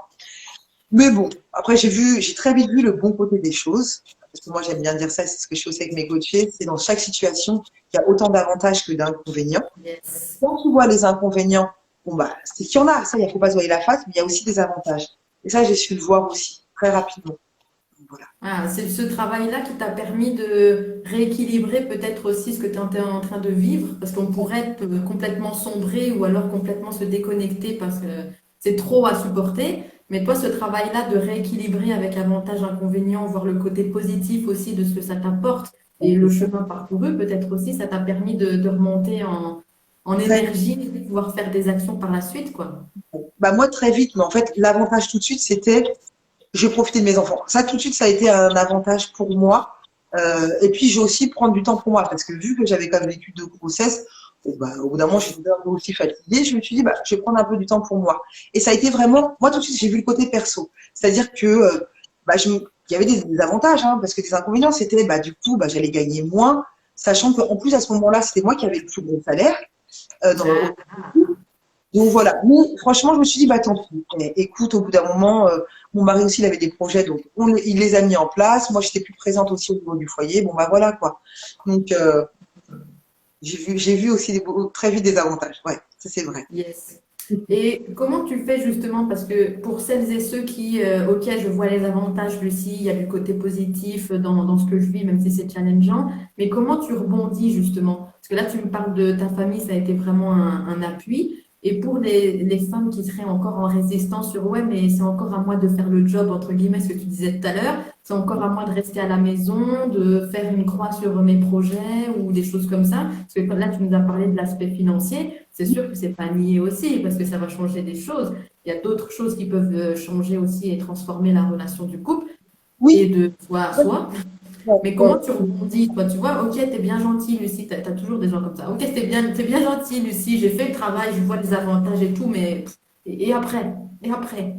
Mais bon, après, j'ai très vite vu le bon côté des choses. Parce que moi, j'aime bien dire ça, c'est ce que je fais aussi avec mes coachés. C'est dans chaque situation, il y a autant d'avantages que d'inconvénients. Yes. Quand tu vois les inconvénients, bon bah, c'est qu'il y en a, ça, il ne faut pas se voiler la face, mais il y a aussi des avantages. Et ça, j'ai su le voir aussi, très rapidement. Voilà. Ah, c'est ce travail-là qui t'a permis de rééquilibrer peut-être aussi ce que tu es en train de vivre, parce qu'on pourrait être complètement sombrer ou alors complètement se déconnecter parce que c'est trop à supporter. Mais toi, ce travail-là de rééquilibrer avec avantages, inconvénients, voir le côté positif aussi de ce que ça t'apporte et le chemin parcouru, peut-être aussi, ça t'a permis de remonter en Très, énergie de pouvoir faire des actions par la suite, quoi. bah moi, très vite, mais en fait, l'avantage tout de suite, c'était je vais profiter de mes enfants. Ça, tout de suite, ça a été un avantage pour moi. Et puis, j'ai aussi prendre du temps pour moi parce que vu que j'avais quand même vécu de grossesse, bon, bah, au bout d'un moment, j'étais un peu aussi fatiguée. Je me suis dit, bah, je vais prendre un peu du temps pour moi. Et ça a été vraiment, moi, tout de suite, j'ai vu le côté perso. C'est-à-dire que, bah, il y avait des avantages, hein, parce que des inconvénients, c'était, bah, du coup, bah, j'allais gagner moins, sachant qu'en plus, à ce moment-là, c'était moi qui avais le plus gros salaire. Ah, Donc voilà, mais franchement, je me suis dit, bah tant pis. Écoute, au bout d'un moment, mon mari aussi, il avait des projets, donc il les a mis en place. Moi, j'étais plus présente aussi au niveau du foyer. Bon, bah voilà quoi. Donc, j'ai vu aussi très vite des avantages. Ouais, ça c'est vrai. yes. Et comment tu fais justement, parce que pour celles et ceux qui, ok, je vois les avantages, Lucie, il y a du côté positif dans ce que je vis, même si c'est challengeant, mais comment tu rebondis justement? Parce que là, tu me parles de ta famille, ça a été vraiment un appui. Et pour les femmes qui seraient encore en résistance sur, ouais, mais c'est encore à moi de faire le job, entre guillemets, ce que tu disais tout à l'heure, c'est encore à moi de rester à la maison, de faire une croix sur mes projets ou des choses comme ça. Parce que là, tu nous as parlé de l'aspect financier. C'est sûr que c'est pas nié aussi, parce que ça va changer des choses. Il y a d'autres choses qui peuvent changer aussi et transformer la relation du couple et Oui, de soi à soi. ouais, Mais ouais. comment tu rebondis, toi, tu vois, ok, t'es bien gentil, Lucie, t'as toujours des gens comme ça. Ok, t'es bien gentil, Lucie, j'ai fait le travail, je vois les avantages et tout, mais et après? Et après?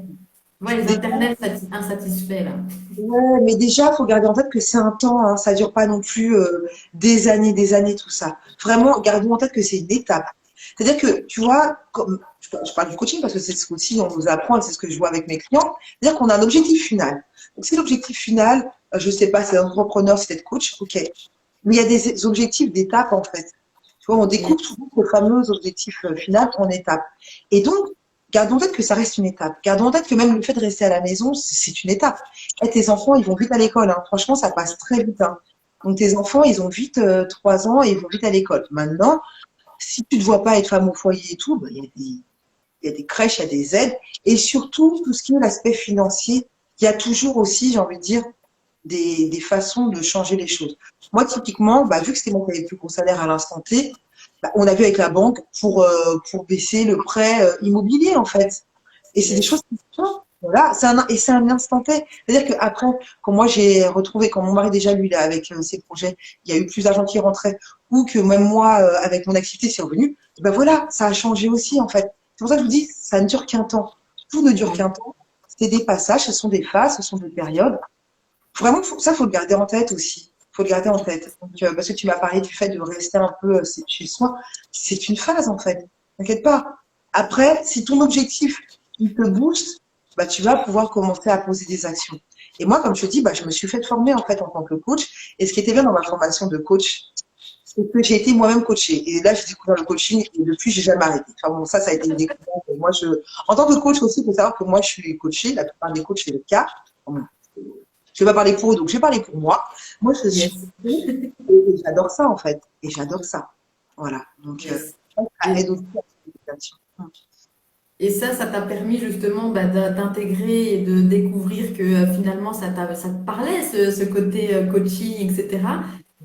Ouais, les Des- internets insatisfaits, là. ouais, mais déjà, faut garder en tête que c'est un temps, hein, ça dure pas non plus des années, tout ça. Vraiment, gardons en tête que c'est une étape. C'est-à-dire que, tu vois, comme je parle du coaching parce que c'est ce qu'aussi on nous apprend et c'est ce que je vois avec mes clients, c'est-à-dire qu'on a un objectif final. Donc, si l'objectif final, je sais pas, c'est entrepreneur, c'est d'être coach, ok. Mais il y a des objectifs d'étape, en fait. Tu vois, on découpe Yes. toujours ce fameux objectif final en étapes. Et donc, gardons en tête que ça reste une étape. Gardons en tête que même le fait de rester à la maison, c'est une étape. Et tes enfants, ils vont vite à l'école, hein. Franchement, ça passe très vite, hein. Donc, tes enfants, ils ont vite 3 ans et ils vont vite à l'école. Maintenant, si tu ne te vois pas être femme au foyer et tout, bah, il y a des crèches, il y a des aides. Et surtout, tout ce qui est l'aspect financier, il y a toujours aussi, j'ai envie de dire, des façons de changer les choses. Moi, typiquement, bah, vu que c'était moi qui avais le plus gros salaire à l'instant T, bah, on a vu avec la banque pour baisser le prêt immobilier, en fait. Et c'est des Yes. choses qui se font. Voilà, c'est un instant T. C'est-à-dire qu'après, quand moi j'ai retrouvé, quand mon mari déjà, lui, là, avec ses projets, il y a eu plus d'argent qui rentrait, ou que même moi, avec mon activité, c'est revenu, ben voilà, ça a changé aussi, en fait. C'est pour ça que je vous dis, ça ne dure qu'un temps. Tout ne dure qu'un temps. C'est des passages, ce sont des phases, ce sont des périodes. Vraiment, ça, faut le garder en tête aussi. Faut le garder en tête. Donc, parce que tu m'as parlé du fait de rester un peu chez soi. C'est une phase, en fait. T'inquiète pas. Après, si ton objectif, il te booste, bah, tu vas pouvoir commencer à poser des actions. Et moi, comme je te dis, bah, je me suis fait former, en fait, en tant que coach. Et ce qui était bien dans ma formation de coach, c'est que j'ai été moi-même coachée. Et là, j'ai découvert le coaching et depuis, j'ai jamais arrêté. Enfin bon, ça a été une découverte. Et moi, en tant que coach aussi, il faut savoir que moi, je suis coachée. La plupart des coachs, c'est le cas. Bon, je vais pas parler pour eux, donc je vais parler pour moi. Moi, je suis Yes. et j'adore ça, en fait. Et j'adore ça. Voilà. Donc, Yes. ça aide aussi à l'éducation. Et ça t'a permis justement bah, d'intégrer et de découvrir que finalement ça te parlait, ce côté coaching, etc.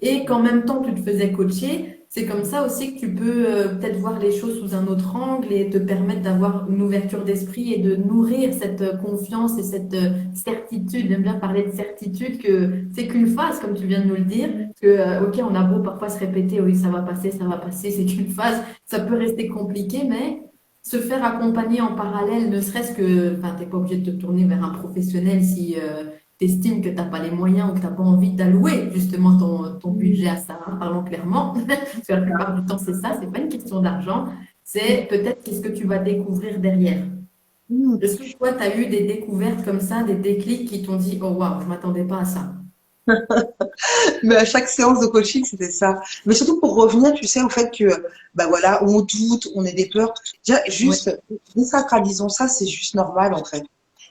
Et qu'en même temps tu te faisais coacher, c'est comme ça aussi que tu peux peut-être voir les choses sous un autre angle et te permettre d'avoir une ouverture d'esprit et de nourrir cette confiance et cette certitude. J'aime bien parler de certitude que c'est qu'une phase, comme tu viens de nous le dire. Parce que, ok, on a beau parfois se répéter, oui, ça va passer, c'est qu'une phase, ça peut rester compliqué, mais se faire accompagner en parallèle, ne serait-ce que, enfin, t'es pas obligé de te tourner vers un professionnel si tu estimes que t'as pas les moyens ou que t'as pas envie d'allouer justement ton budget à ça, hein, parlons clairement. Parce que la plupart du temps, c'est ça, c'est pas une question d'argent, c'est peut-être qu'est-ce que tu vas découvrir derrière. Mmh. Est-ce que toi, tu as eu des découvertes comme ça, des déclics qui t'ont dit, oh waouh, je m'attendais pas à ça. Mais à chaque séance de coaching, c'était ça. Mais surtout pour revenir, tu sais, au fait que, bah voilà, on doute, on a des peurs. Déjà, Ouais. juste, désacralisons ça, c'est juste normal, en fait.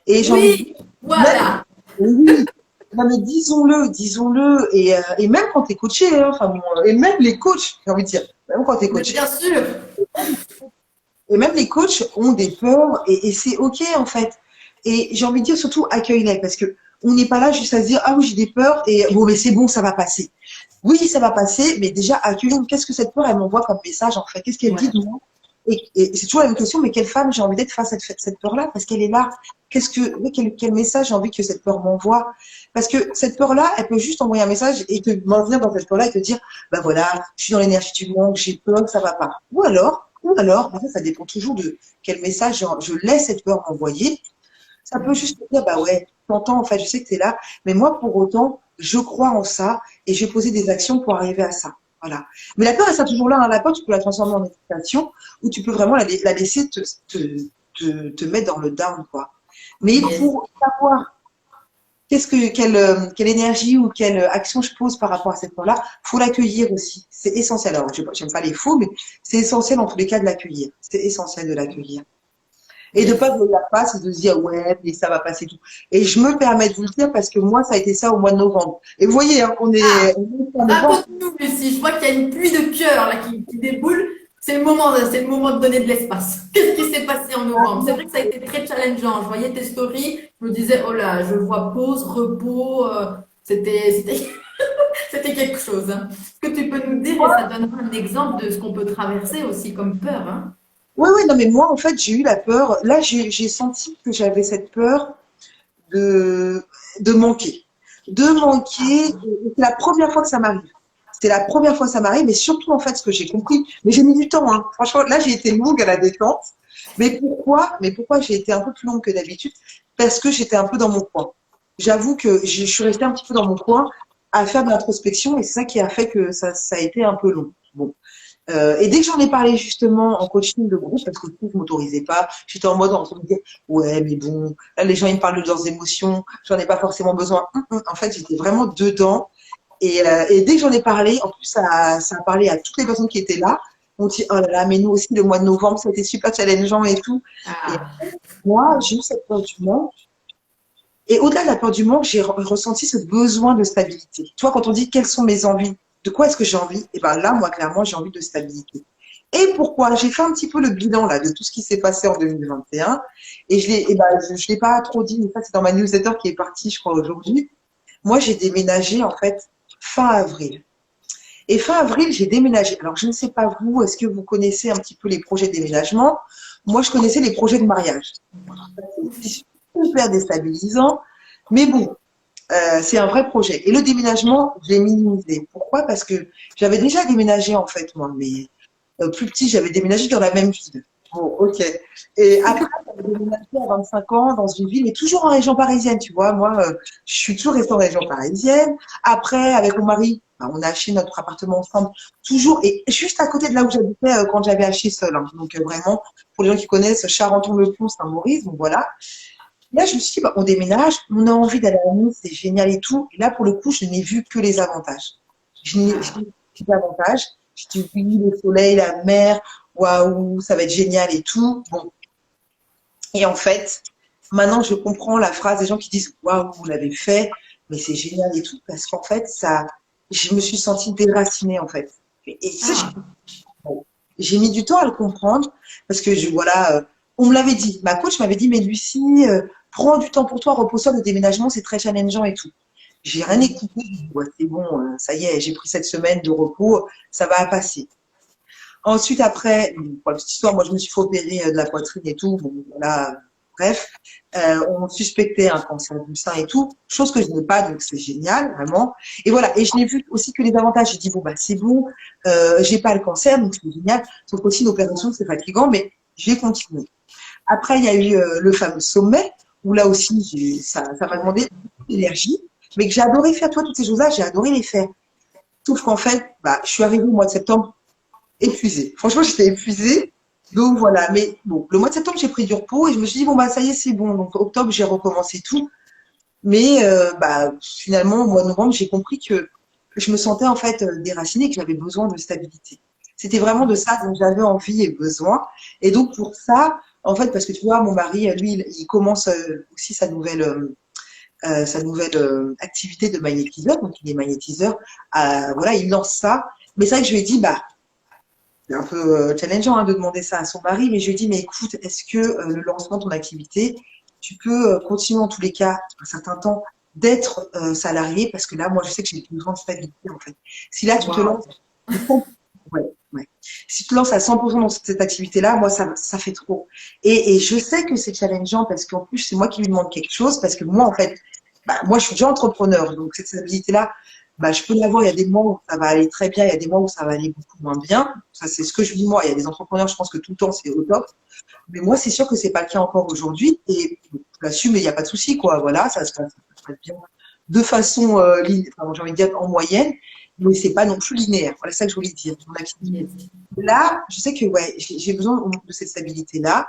Et j'ai envie de dire, Oui, même, voilà. oui, non, mais disons-le, et même quand t'es coaché, hein, enfin, bon, et même les coachs, j'ai envie de dire, même quand t'es Mais coaché, bien sûr. et même les coachs ont des peurs, et c'est ok, en fait. Et j'ai envie de dire surtout accueille-les, parce que on n'est pas là juste à se dire, ah oui, j'ai des peurs, et bon, mais c'est bon, ça va passer. Oui, ça va passer, mais déjà, accueillons, qu'est-ce que cette peur, elle m'envoie comme message, en fait? Qu'est-ce qu'elle dit Ouais. de moi? Et c'est toujours la même question, mais quelle femme j'ai envie d'être face à cette peur-là? Parce qu'elle est là. Oui, quel message j'ai envie que cette peur m'envoie? Parce que cette peur-là, elle peut juste envoyer un message et te maintenir dans cette peur-là et te dire, bah voilà, je suis dans l'énergie du manque, j'ai peur, ça va pas. En fait, ça dépend toujours de quel message je laisse cette peur m'envoyer. Ça peut juste te dire, bah ouais, t'entends, en fait, je sais que t'es là, mais moi, pour autant, je crois en ça et je vais poser des actions pour arriver à ça. Voilà. Mais la peur, elle sera toujours là. Hein. La peur, tu peux la transformer en excitation ou tu peux vraiment la laisser te mettre dans le down, quoi. Mais Yes. pour savoir quelle énergie ou quelle action je pose par rapport à cette peur-là, faut l'accueillir aussi. C'est essentiel. Alors, j'aime pas les faux, mais c'est essentiel en tous les cas de l'accueillir. C'est essentiel de l'accueillir. Et de Yes. pas de la face et de se dire ouais mais ça va passer tout. Et je me permets de vous le dire parce que moi ça a été ça au mois de novembre. Et vous voyez hein, Ah, on est en novembre. raconte-nous, Lucie. Je vois qu'il y a une pluie de cœur là qui déboule. C'est le moment de donner de l'espace. Qu'est-ce qui s'est passé en novembre? C'est vrai que ça a été très challengeant. Je voyais tes stories, je me disais, oh là, je vois pause, repos. C'était, c'était quelque chose. Hein. Ce que tu peux nous dire, et ça donnera un exemple de ce qu'on peut traverser aussi comme peur. Hein. Oui oui non mais moi en fait j'ai eu la peur. Là j'ai senti que j'avais cette peur de de manquer, de manquer. Et c'est la première fois que ça m'arrive. C'était la première fois que ça m'arrive, mais surtout en fait ce que j'ai compris. Mais j'ai mis du temps. Hein. Franchement là j'ai été longue à la détente. Mais pourquoi j'ai été un peu plus longue que d'habitude? Parce que j'étais un peu dans mon coin. J'avoue que je suis restée un petit peu dans mon coin à faire de l'introspection et c'est ça qui a fait que ça a été un peu long. Bon. Et dès que j'en ai parlé justement en coaching de groupe, parce que du coup, je m'autorisais pas, j'étais en mode en train de me dire, ouais, mais bon, là, les gens, ils me parlent de leurs émotions, j'en ai pas forcément besoin. En fait, j'étais vraiment dedans. Et dès que j'en ai parlé, en plus, ça a parlé à toutes les personnes qui étaient là. On dit, oh là là, mais nous aussi, le mois de novembre, ça a été super challengeant et tout. Et Ah, moi, j'ai eu cette peur du manque. Et au-delà de la peur du manque, j'ai ressenti ce besoin de stabilité. Tu vois, quand on dit quelles sont mes envies, de quoi est-ce que j'ai envie, et ben là, moi, clairement, j'ai envie de stabilité. Et pourquoi? J'ai fait un petit peu le bilan là de tout ce qui s'est passé en 2021 et je l'ai pas trop dit, mais ça c'est dans ma newsletter qui est partie, je crois aujourd'hui. Moi, j'ai déménagé en fait fin avril. Et fin avril, j'ai déménagé. Alors, je ne sais pas vous, est-ce que vous connaissez un petit peu les projets de déménagement? Moi, je connaissais les projets de mariage. C'est super déstabilisant, mais bon, c'est un vrai projet. Et le déménagement, je l'ai minimisé. Pourquoi? Parce que j'avais déjà déménagé en fait, moi, mais plus petit, j'avais déménagé dans la même ville. Bon, ok. Et après, j'avais déménagé à 25 ans dans une ville, mais toujours en région parisienne, tu vois. Moi, je suis toujours restée en région parisienne. Après, avec mon mari, bah, on a acheté notre appartement ensemble, toujours, et juste à côté de là où j'habitais quand j'avais acheté seul. Hein. Donc, vraiment, pour les gens qui connaissent Charenton-le-Pont, Saint-Maurice, donc voilà. Là, je me suis dit, bah, on déménage, on a envie d'aller à Nice, c'est génial et tout. Et là, pour le coup, je n'ai vu que les avantages. Je n'ai vu que les avantages. Je dis oui, le soleil, la mer, waouh, ça va être génial et tout. Bon. Et en fait, maintenant, je comprends la phrase des gens qui disent, waouh, vous l'avez fait, mais c'est génial et tout, parce qu'en fait, je me suis sentie déracinée, en fait. Et ça, ah, j'ai mis du temps à le comprendre parce que voilà, on me l'avait dit. Ma coach m'avait dit, mais Lucie, prends du temps pour toi, repose-toi, le déménagement, c'est très challengeant et tout. J'ai rien écouté. J'ai dit, ouais, c'est bon, ça y est, j'ai pris cette semaine de repos, ça va passer. Ensuite, après, pour la petite histoire, moi, je me suis fait opérer de la poitrine et tout. Bon, voilà, bref, on suspectait un cancer du sein et tout, chose que je n'ai pas, donc c'est génial, vraiment. Et voilà, et je n'ai vu aussi que les avantages. J'ai dit, bon, bah, c'est bon, j'ai pas le cancer, donc c'est génial. Sauf qu'aussi, une opération, c'est fatigant, mais j'ai continué. Après, il y a eu le fameux sommet, où là aussi, ça m'a demandé beaucoup d'énergie, mais que j'ai adoré faire, toi, toutes ces choses-là, j'ai adoré les faire. Sauf qu'en fait, bah, je suis arrivée au mois de septembre épuisée. Franchement, j'étais épuisée. Donc voilà, mais bon, le mois de septembre, j'ai pris du repos et je me suis dit, bon, bah ça y est, c'est bon. Donc octobre, j'ai recommencé tout. Mais bah, finalement, au mois de novembre, j'ai compris que je me sentais en fait déracinée et que j'avais besoin de stabilité. C'était vraiment de ça dont j'avais envie et besoin. Et donc pour ça, en fait, parce que tu vois, mon mari, lui, il commence aussi sa nouvelle activité de magnétiseur. Donc il est magnétiseur. Voilà, il lance ça. Mais c'est vrai que je lui ai dit, bah, c'est un peu challengeant hein, de demander ça à son mari, mais je lui ai dit, mais écoute, est-ce que le lancement de ton activité, tu peux continuer en tous les cas un certain temps d'être salarié parce que là, moi, je sais que j'ai une grande stabilité en fait. Si là, tu te Waouh. lances, ouais, ouais. Si tu te lances à 100% dans cette activité-là, moi, ça fait trop. Et je sais que c'est challengeant parce qu'en plus, c'est moi qui lui demande quelque chose parce que moi, en fait, bah, moi, je suis déjà entrepreneur, donc cette stabilité-là, bah, je peux l'avoir. Il y a des mois où ça va aller très bien, il y a des mois où ça va aller beaucoup moins bien. Ça, c'est ce que je dis moi. Il y a des entrepreneurs, je pense que tout le temps, c'est au top. Mais moi, c'est sûr que c'est pas le cas encore aujourd'hui. Et je l'assume, mais il n'y a pas de souci, quoi. Voilà, ça se passe bien de façon, enfin, j'ai envie de dire en moyenne, mais c'est pas non plus linéaire. Voilà, c'est ça que je voulais dire. Mon activité. Yes. Là, je sais que ouais, j'ai besoin de cette stabilité-là.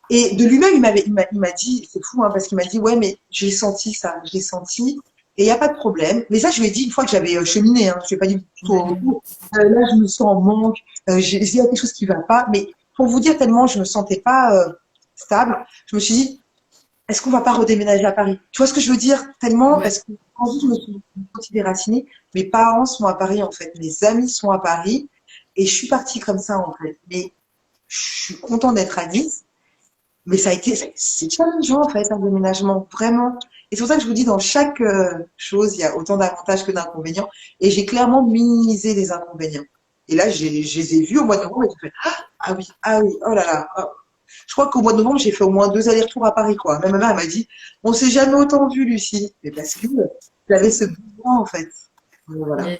Et de lui-même, il m'a dit, c'est fou, hein, parce qu'il m'a dit, ouais, mais j'ai senti ça, j'ai senti, et il n'y a pas de problème. Mais ça, je lui ai dit une fois que j'avais cheminé, hein, je lui ai pas dit tout au Ouais. retour. Là, je me sens en manque, il y a quelque chose qui va pas. Mais pour vous dire tellement, je me sentais pas stable, je me suis dit, est-ce qu'on va pas redéménager à Paris? Tu vois ce que je veux dire? Tellement, Ouais. parce que quand je me suis sentie déracinée, mes parents sont à Paris, en fait, mes amis sont à Paris, et je suis partie comme ça, en fait. Mais je suis contente d'être à Nice, mais ça a été, c'est challengeant en fait un déménagement, vraiment. Et c'est pour ça que je vous dis, dans chaque chose, il y a autant d'avantages que d'inconvénients. Et j'ai clairement minimisé les inconvénients. Et là, je les ai vus au mois de novembre et j'ai fait, ah oui, oh là là. Oh. Je crois qu'au mois de novembre, j'ai fait au moins 2 allers-retours à Paris, quoi. Même ma mère, elle m'a dit, on s'est jamais autant vu, Lucie. Mais parce que j'avais ce besoin, en fait. Donc, voilà. Yes.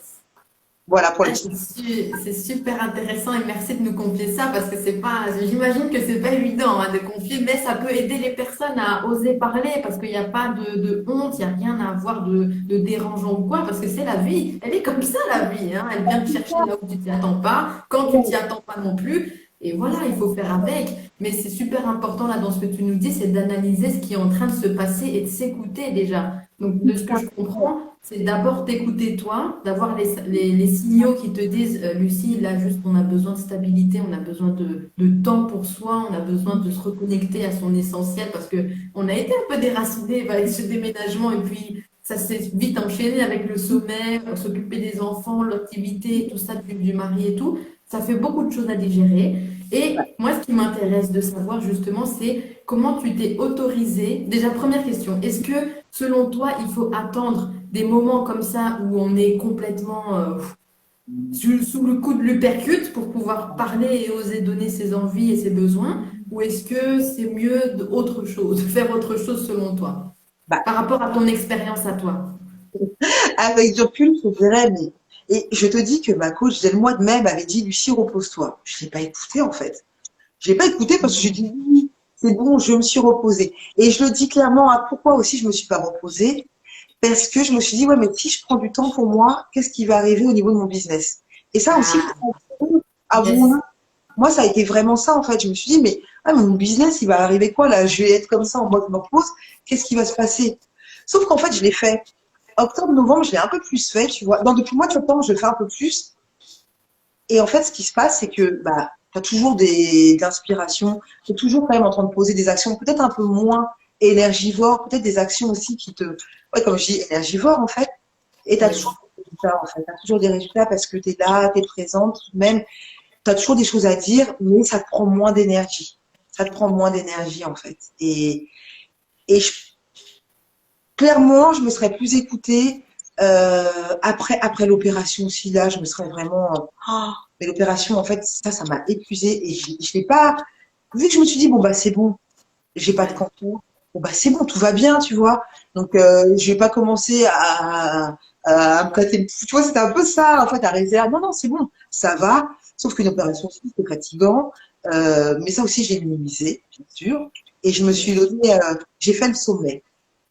Voilà pour les Ah, petits. c'est super intéressant et merci de nous confier ça parce que c'est pas, j'imagine que c'est pas évident hein, de confier, mais ça peut aider les personnes à oser parler parce qu'il n'y a pas de honte, il n'y a rien à avoir de dérangeant ou quoi parce que c'est la vie. Elle est comme ça la vie, hein. Elle vient te chercher là où tu t'y attends pas, quand tu t'y attends pas non plus. Et voilà, il faut faire avec. Mais c'est super important là dans ce que tu nous dis, c'est d'analyser ce qui est en train de se passer et de s'écouter déjà. Donc, de ce que je comprends, c'est d'abord t'écouter toi, d'avoir les signaux qui te disent, Lucie, là, juste, on a besoin de stabilité, on a besoin de temps pour soi, on a besoin de se reconnecter à son essentiel parce que on a été un peu déraciné avec ce déménagement et puis ça s'est vite enchaîné avec le sommeil, s'occuper des enfants, l'activité, tout ça, du mari et tout. Ça fait beaucoup de choses à digérer. Et moi, ce qui m'intéresse de savoir justement, c'est comment tu t'es autorisé. Déjà, première question, est-ce que selon toi, il faut attendre des moments comme ça où on est complètement sous le coup de l'uppercut pour pouvoir parler et oser donner ses envies et ses besoins? Ou est-ce que c'est mieux autre chose, faire autre chose selon toi, Bah, par rapport à ton expérience à toi? avec du recul, je dirais, mais. Et je te dis que ma coach, dès le mois de mai, m'avait dit, Lucie, repose-toi. Je ne l'ai pas écouté, en fait. Je l'ai pas écouté parce que j'ai dit, oui, c'est bon, je me suis reposée. Et je le dis clairement, hein, pourquoi aussi je me suis pas reposée? Parce que je me suis dit, ouais, mais si je prends du temps pour moi, qu'est-ce qui va arriver au niveau de mon business? Et ça aussi, Ah, à mon yes. âge, moi, ça a été vraiment ça, en fait. Je me suis dit, mais ah, mon business, il va arriver quoi, là? Je vais être comme ça en mode me repose. Qu'est-ce qui va se passer? Sauf qu'en fait, je l'ai fait. Octobre, novembre, je l'ai un peu plus fait, tu vois. Non, depuis le mois de septembre, je le fais un peu plus. Et en fait, ce qui se passe, c'est que bah, tu as toujours de l'inspiration, tu es toujours quand même en train de poser des actions, peut-être un peu moins énergivores, peut-être des actions aussi qui te. Ouais, comme je dis, énergivores en fait. Et tu as Yes. toujours des résultats en fait. Tu as toujours des résultats parce que tu es là, tu es présente, même, tu as toujours des choses à dire, mais ça te prend moins d'énergie. Ça te prend moins d'énergie en fait. Et clairement, je me serais plus écoutée après l'opération aussi. Là, je me serais vraiment. Mais l'opération, en fait, ça m'a épuisée et je l'ai pas. Vu que je me suis dit, bon, bah, c'est bon, j'ai pas de Ouais. cancer, bon, bah, c'est bon, tout va bien, tu vois. Donc, je vais pas commencer à me casser le. Tu vois, c'était un peu ça, en fait, à réserve. Non, non, c'est bon, ça va. Sauf qu'une opération aussi, c'est fatigant. Mais ça aussi, j'ai minimisé, bien sûr. Et je me suis Yes. donné, j'ai fait le sommet.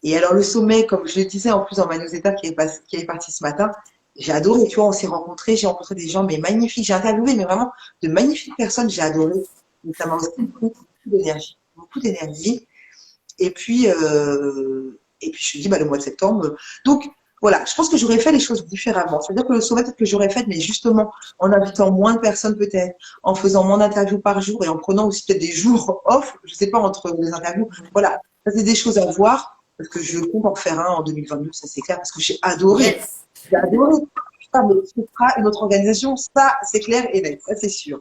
Et alors, le sommet, comme je le disais en plus dans ma newsletter qui est partie ce matin, j'ai adoré, tu vois, on s'est rencontrés, j'ai rencontré des gens, mais magnifiques. J'ai interviewé, mais vraiment de magnifiques personnes, j'ai adoré. Et ça m'a aussi pris beaucoup d'énergie. Beaucoup d'énergie. Et puis je me dis, bah, le mois de septembre. Donc, voilà, je pense que j'aurais fait les choses différemment. C'est-à-dire que le sommet, peut-être que j'aurais fait, mais justement, en invitant moins de personnes peut-être, en faisant moins d'interviews par jour et en prenant aussi peut-être des jours off, je sais pas, entre les interviews. Voilà, ça c'est des choses à voir, parce que je compte en faire un en 2022, ça c'est clair, parce que j'ai adoré. Yes. J'ai adoré. Putain, mais ce sera une autre organisation, ça c'est clair et net, ça c'est sûr.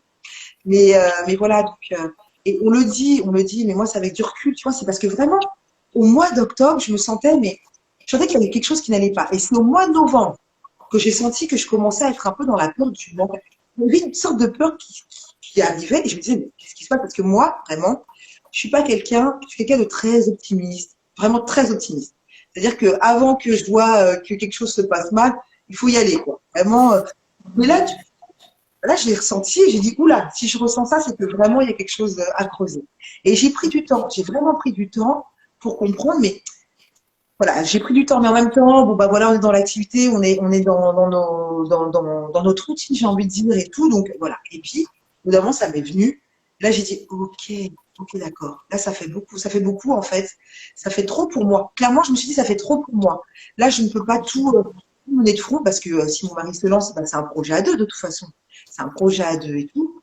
Mais voilà, donc, et on le dit, mais moi, c'est avec du recul, tu vois, c'est parce que vraiment, au mois d'octobre, je me sentais, mais Je sentais qu'il y avait quelque chose qui n'allait pas. Et c'est au mois de novembre que j'ai senti que je commençais à être un peu dans la peur du manque. Il y avait une sorte de peur qui arrivait et je me disais, mais qu'est-ce qui se passe? Parce que moi, vraiment, je suis quelqu'un de très optimiste, vraiment très optimiste. C'est-à-dire que avant que je vois que quelque chose se passe mal, il faut y aller, quoi. Vraiment. Mais là, je l'ai ressenti et j'ai dit, oula, si je ressens ça, c'est que vraiment il y a quelque chose à creuser. Et j'ai pris du temps. J'ai vraiment pris du temps pour comprendre, mais voilà, j'ai pris du temps, mais en même temps, bon bah voilà, on est dans l'activité, on est dans notre routine, j'ai envie de dire et tout, donc voilà. Et puis, au bout d'un moment, ça m'est venu. Là, j'ai dit, ok, d'accord. Là, ça fait beaucoup en fait. Ça fait trop pour moi. Clairement, je me suis dit, ça fait trop pour moi. Là, je ne peux pas tout mener de front parce que si mon mari se lance, bah, c'est un projet à deux de toute façon. C'est un projet à deux et tout.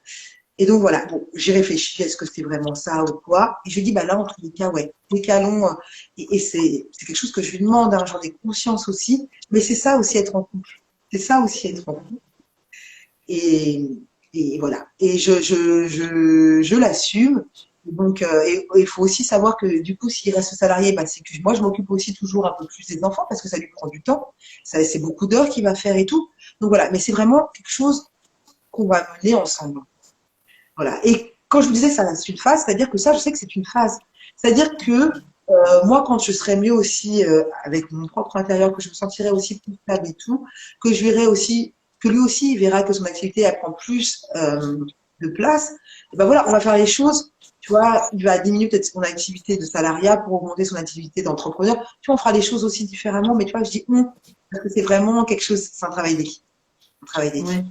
Et donc voilà, bon, j'ai réfléchi, est-ce que c'est vraiment ça ou quoi? Et je lui dis, bah là, en tous les cas, ouais, décalons. Et c'est quelque chose que je lui demande, hein, j'en ai conscience aussi. Mais c'est ça aussi être en couple. C'est ça aussi être en couple. Et, et voilà. Et je l'assume. Donc, il faut aussi savoir que du coup, s'il reste salarié, bah, c'est que moi, je m'occupe aussi toujours un peu plus des enfants parce que ça lui prend du temps. Ça, c'est beaucoup d'heures qu'il va faire et tout. Donc voilà, mais c'est vraiment quelque chose qu'on va mener ensemble. Voilà. Et quand je vous disais que ça reste une phase, c'est-à-dire que ça, je sais que c'est une phase. C'est-à-dire que moi, quand je serai mieux aussi avec mon propre intérieur, que je me sentirai aussi plus stable et tout, que je verrai aussi, que lui aussi, il verra que son activité elle prend plus de place. Et ben voilà, on va faire les choses. Tu vois, il va diminuer peut-être son activité de salariat pour augmenter son activité d'entrepreneur. Tu vois, on fera les choses aussi différemment. Mais tu vois, je dis parce que c'est vraiment quelque chose, c'est un travail d'équipe. Un travail d'équipe. Ouais.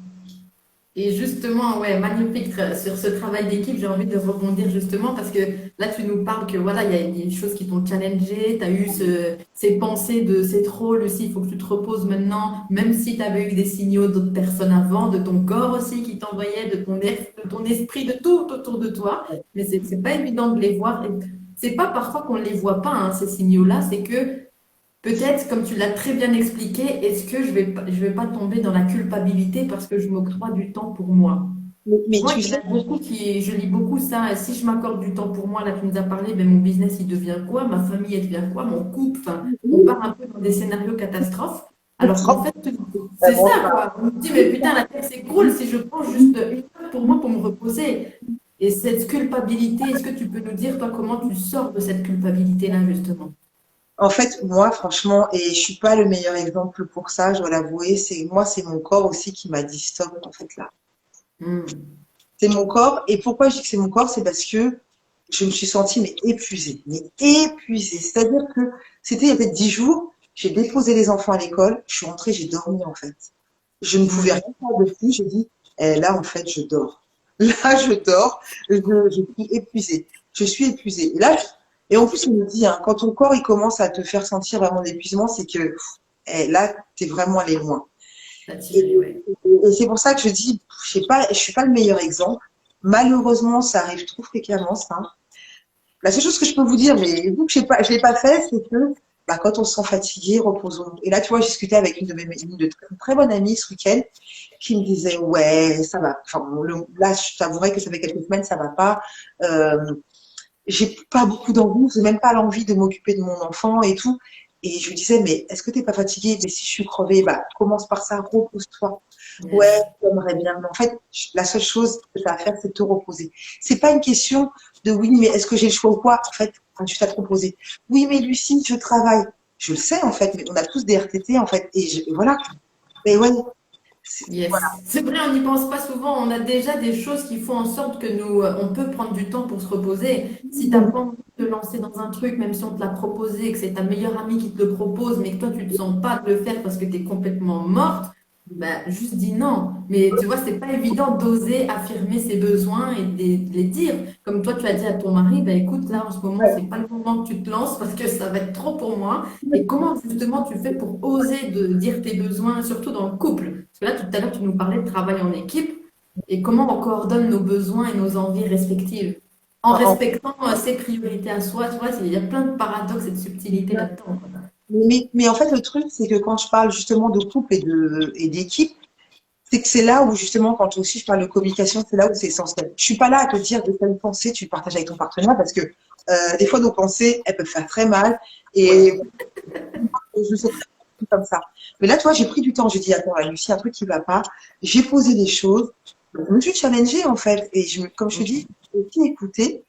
Et justement, ouais, magnifique sur ce travail d'équipe, j'ai envie de rebondir justement parce que là, tu nous parles que voilà, il y a des choses qui t'ont challengé, tu as eu ces pensées de c'est trop, Lucie, il faut que tu te reposes maintenant, même si tu avais eu des signaux d'autres personnes avant, de ton corps aussi qui t'envoyait, de ton esprit, de tout autour de toi. Mais c'est pas évident de les voir. Et c'est pas parfois qu'on ne les voit pas, hein, ces signaux-là, c'est que peut-être, comme tu l'as très bien expliqué, est-ce que je vais pas tomber dans la culpabilité parce que je m'octroie du temps pour moi? Mais Je vois tu qu'il y en sais, a beaucoup je lis beaucoup ça. Si je m'accorde du temps pour moi, là, tu nous as parlé, ben, mon business, il devient quoi? Ma famille, elle devient quoi? Mon couple, enfin, on part un peu dans des scénarios catastrophes. Alors qu'en fait, c'est ça, quoi. On me dit, mais putain, la terre s'écroule si je prends juste une heure pour moi pour me reposer. Et cette culpabilité, est-ce que tu peux nous dire, toi, comment tu sors de cette culpabilité-là, justement? en fait, moi, franchement, et je suis pas le meilleur exemple pour ça, je dois l'avouer, c'est mon corps aussi qui m'a dit stop, en fait, là. Hmm. C'est mon corps. Et pourquoi je dis que c'est mon corps? C'est parce que je me suis sentie, mais épuisée. Mais épuisée. C'est-à-dire que c'était il y a peut-être 10 jours, j'ai déposé les enfants à l'école, je suis rentrée, j'ai dormi, en fait. Je ne pouvais Hmm. rien faire de plus. J'ai dit, là, en fait, je dors. Là, je dors. Je suis épuisée. Je suis épuisée. Et là, et en plus, on me dit, hein, quand ton corps, il commence à te faire sentir vraiment l'épuisement, c'est que là, tu es vraiment allé loin. Et, Attiré, ouais. et c'est pour ça que je dis, je suis pas le meilleur exemple. Malheureusement, ça arrive trop fréquemment, ça. La seule chose que je peux vous dire, mais vu que je l'ai pas fait, c'est que bah, quand on se sent fatigué, reposons-nous. Et là, tu vois, j'ai discuté avec une très bonne amie ce week-end qui me disait, ouais, ça va. Enfin, là, je t'avouerai que ça fait quelques semaines, ça va pas. Euh, j'ai pas beaucoup d'envie, j'ai même pas l'envie de m'occuper de mon enfant et tout. Et je lui disais, mais est-ce que t'es pas fatiguée? Mais si je suis crevée, bah, commence par ça, repose-toi. Ouais, Yes. j'aimerais bien. Mais en fait, la seule chose que tu as à faire, c'est de te reposer. C'est pas une question de oui, mais est-ce que j'ai le choix ou quoi? En fait, quand tu t'as te reposer. Oui, mais Lucie, je travaille. Je le sais, en fait, mais on a tous des RTT, en fait. Et voilà. Mais ouais, voilà. Yes. C'est vrai, on n'y pense pas souvent. On a déjà des choses qui font en sorte que nous, on peut prendre du temps pour se reposer. Si tu n'as pas envie de te lancer dans un truc, même si on te l'a proposé, que c'est ta meilleure amie qui te le propose, mais que toi, tu ne te sens pas de le faire parce que tu es complètement morte, ben, juste dis non. Mais tu vois, c'est pas évident d'oser affirmer ses besoins et de les dire. Comme toi, tu as dit à ton mari, ben, écoute, là, en ce moment, c'est pas le moment que tu te lances parce que ça va être trop pour moi. Et comment justement tu fais pour oser de dire tes besoins, surtout dans le couple? Parce que là, tout à l'heure, tu nous parlais de travail en équipe et comment on coordonne nos besoins et nos envies respectives en En- respectant ses priorités à soi. Tu vois, il y a plein de paradoxes et de subtilités là-dedans. mais en fait, le truc, c'est que quand je parle justement de couple et d'équipe, c'est que c'est là où justement, quand aussi je parle de communication, c'est là où c'est essentiel. Je suis pas là à te dire de quelle pensée tu partages avec ton partenaire parce que des fois nos pensées, elles peuvent faire très mal Ouais. et je sais très bien comme ça. Mais là, toi, j'ai pris du temps. J'ai dit, attends, là, Lucie, un truc qui va pas. J'ai posé des choses. Je me suis challengée, en fait. Et comme je te dis, j'ai aussi écouté.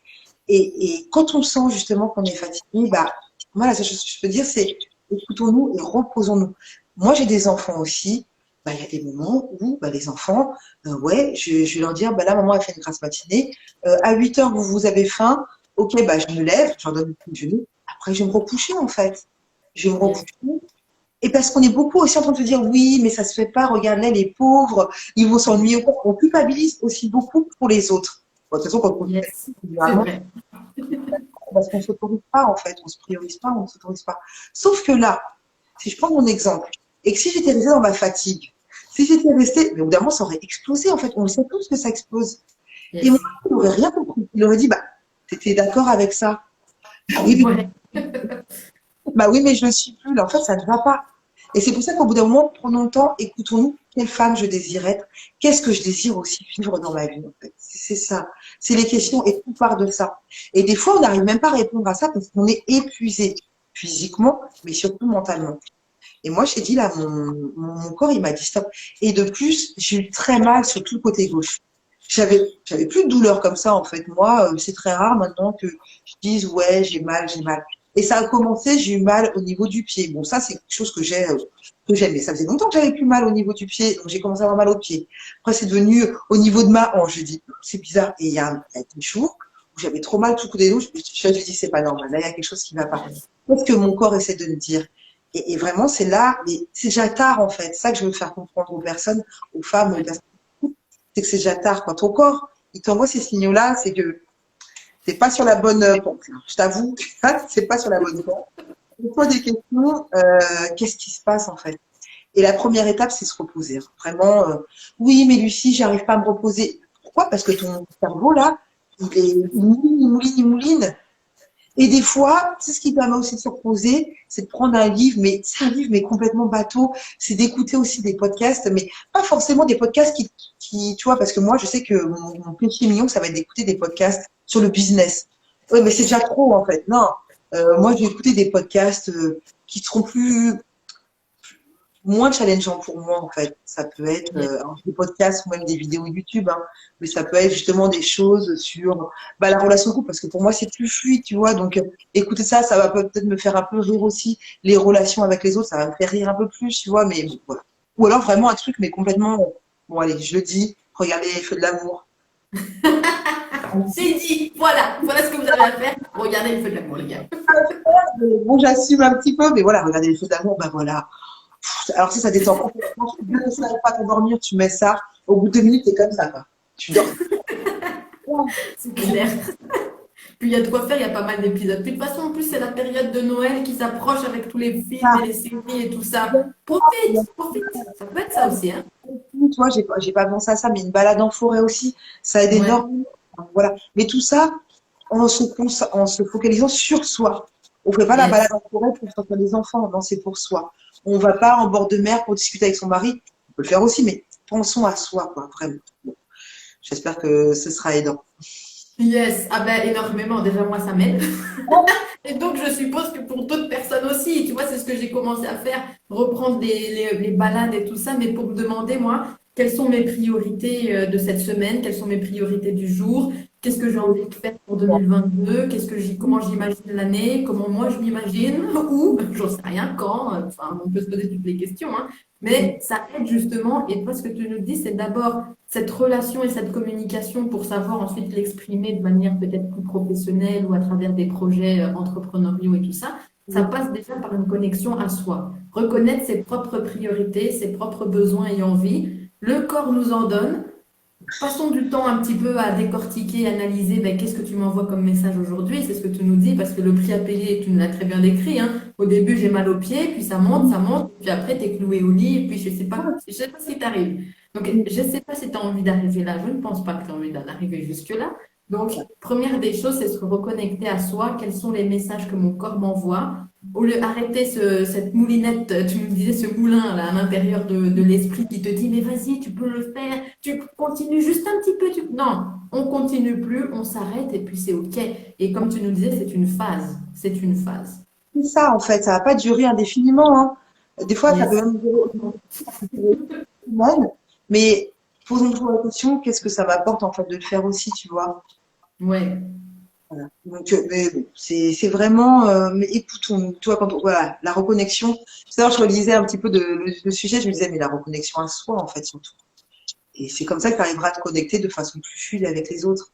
Et quand on sent justement qu'on est fatigué, bah, moi, la seule chose que je peux dire, c'est écoutons-nous et reposons-nous. Moi, j'ai des enfants aussi. Bah, il y a des moments où bah, les enfants, ouais, je vais leur dire, bah, là, maman a fait une grasse matinée. À 8 heures, vous avez faim. Ok, bah, je me lève, j'en donne le petit déjeuner. Après, je vais me recoucher, en fait. Je vais me Yes. recoucher. Et parce qu'on est beaucoup aussi en train de se dire, oui, mais ça se fait pas, regarde-les, les pauvres, ils vont s'ennuyer. On culpabilise aussi beaucoup pour les autres. Bon, de toute façon, quand on Yes. C'est généralement, vrai. parce qu'on ne s'autorise pas, en fait. On se priorise pas, on ne s'autorise pas. Sauf que là, si je prends mon exemple, et que si j'étais restée dans ma fatigue, si j'étais restée, mais évidemment, ça aurait explosé, en fait. On le sait tous que ça explose. Et mon Yes. mari n'aurait rien compris. Il aurait dit, bah, t'étais d'accord avec ça? Ah oui, Ouais. bah oui, mais je ne le suis plus. Là, en fait, ça ne va pas. Et c'est pour ça qu'au bout d'un moment, prenons le temps, écoutons-nous. Quelle femme je désire être? Qu'est-ce que je désire aussi vivre dans ma vie, en fait? C'est ça. C'est les questions et tout part de ça. Et des fois, on n'arrive même pas à répondre à ça parce qu'on est épuisé physiquement, mais surtout mentalement. Et moi, j'ai dit là, mon corps, il m'a dit stop. Et de plus, j'ai eu très mal sur tout le côté gauche. J'avais plus de douleur comme ça, en fait. Moi, c'est très rare maintenant que je dise, ouais, j'ai mal, j'ai mal. Et ça a commencé, j'ai eu mal au niveau du pied. Bon, ça, c'est quelque chose que j'aime. Mais ça faisait longtemps que j'avais plus mal au niveau du pied. Donc, j'ai commencé à avoir mal au pied. Après, c'est devenu au niveau de ma hanche. Je dis, c'est bizarre. Et il y a des jours où j'avais trop mal tout le côté gauche. Je me suis dit, c'est pas normal. Là, il y a quelque chose qui ne va pas. Qu'est-ce que mon corps essaie de me dire? Et vraiment, c'est là, mais c'est déjà tard, en fait. C'est ça que je veux faire comprendre aux personnes, aux femmes, aux personnes, c'est que c'est déjà tard. Quand ton corps, il t'envoie ces signaux-là, c'est que t'es pas sur la bonne pente. Je t'avoue, c'est pas sur la bonne pente. Pose des questions, qu'est-ce qui se passe, en fait? Et la première étape, c'est se reposer. Vraiment, oui, mais Lucie, j'arrive pas à me reposer. Pourquoi? Parce que ton cerveau, là, il mouline, il mouline, il mouline. Et des fois, c'est ce qui permet aussi de se reposer, c'est de prendre un livre, mais c'est un livre mais complètement bateau, c'est d'écouter aussi des podcasts, mais pas forcément des podcasts tu vois, parce que moi, je sais que mon péché mignon, ça va être d'écouter des podcasts sur le business. Oui, mais c'est déjà trop, en fait. Non, moi, je vais écouter des podcasts qui seront moins challengeant pour moi en fait. Ça peut être Yes. des podcasts ou même des vidéos YouTube, hein, mais ça peut être justement des choses sur bah, la relation de couple parce que pour moi c'est plus fluide, tu vois. Donc écouter ça, ça va peut-être me faire un peu rire aussi. Les relations avec les autres, ça va me faire rire un peu plus, tu vois. Mais bon, voilà. Ou alors vraiment un truc mais complètement bon allez, je le dis, regardez les feux de l'amour. C'est dit. Voilà. Voilà ce que vous avez à faire. Regardez le feu de l'amour, les gars. Bon, j'assume un petit peu, mais voilà, regardez les feux d'amour, bah voilà. Alors ça détend complètement. Tu ne savais pas t'endormir, tu mets ça. Au bout de 2 minutes, t'es comme ça, quoi. Tu dors. C'est clair. Puis il y a de quoi faire, il y a pas mal d'épisodes. Puis de toute façon, en plus, c'est la période de Noël qui s'approche avec tous les films et les séries et tout ça. Profite, profite. Ça peut être ça aussi, hein. Tu vois, j'ai pas pensé à ça, mais une balade en forêt aussi, ça aide Ouais. énormément. Voilà. Mais tout ça en se focalisant sur soi. On fait pas la Yes. balade en forêt pour sortir les enfants, non, c'est pour soi. On va pas en bord de mer pour discuter avec son mari. On peut le faire aussi, mais pensons à soi, quoi, vraiment. Bon, j'espère que ce sera aidant. Yes. Ah ben, énormément. Déjà, moi, ça m'aide. Et donc, je suppose que pour d'autres personnes aussi, tu vois, c'est ce que j'ai commencé à faire, reprendre les balades et tout ça, mais pour me demander, moi, quelles sont mes priorités de cette semaine, quelles sont mes priorités du jour, qu'est-ce que j'ai envie de faire pour 2022, comment j'imagine l'année, comment moi je m'imagine, ou, j'en sais rien, quand, enfin, on peut se poser toutes les questions, hein, mais ça aide justement, et toi, ce que tu nous dis, c'est d'abord cette relation et cette communication pour savoir ensuite l'exprimer de manière peut-être plus professionnelle ou à travers des projets entrepreneuriaux et tout ça, ça passe déjà par une connexion à soi. Reconnaître ses propres priorités, ses propres besoins et envies. Le corps nous en donne. Passons du temps un petit peu à décortiquer, analyser ben, qu'est-ce que tu m'envoies comme message aujourd'hui, c'est ce que tu nous dis, parce que le prix à payer, tu nous l'as très bien décrit. Hein. Au début, j'ai mal au pied, puis ça monte, puis après, tu es cloué au lit, et puis je sais pas ce qui t'arrive. Donc, je ne sais pas si tu as envie d'arriver là, je ne pense pas que tu as envie d'arriver jusque-là. Donc, première des choses, c'est se reconnecter à soi, quels sont les messages que mon corps m'envoie, au lieu d'arrêter cette moulinette, tu me disais ce moulin là à l'intérieur de l'esprit qui te dit mais vas-y, tu peux le faire, tu continues juste un petit peu. Non, on continue plus, on s'arrête et puis c'est OK. Et comme tu nous disais, c'est une phase. C'est une phase. c'est ça, en fait. Ça va pas durer indéfiniment, hein. Des fois, ça peut Yes. même durer une semaine. Mais posons-nous la question, qu'est-ce que ça m'apporte, en fait, de le faire aussi, tu vois? Ouais. Voilà. Donc, mais bon, c'est vraiment, mais écoutons, tu vois, voilà, la reconnexion. Tout à l'heure, je relisais un petit peu le sujet, je me disais, mais la reconnexion à soi, en fait, surtout. Et c'est comme ça que tu arriveras à te connecter de façon plus fluide avec les autres.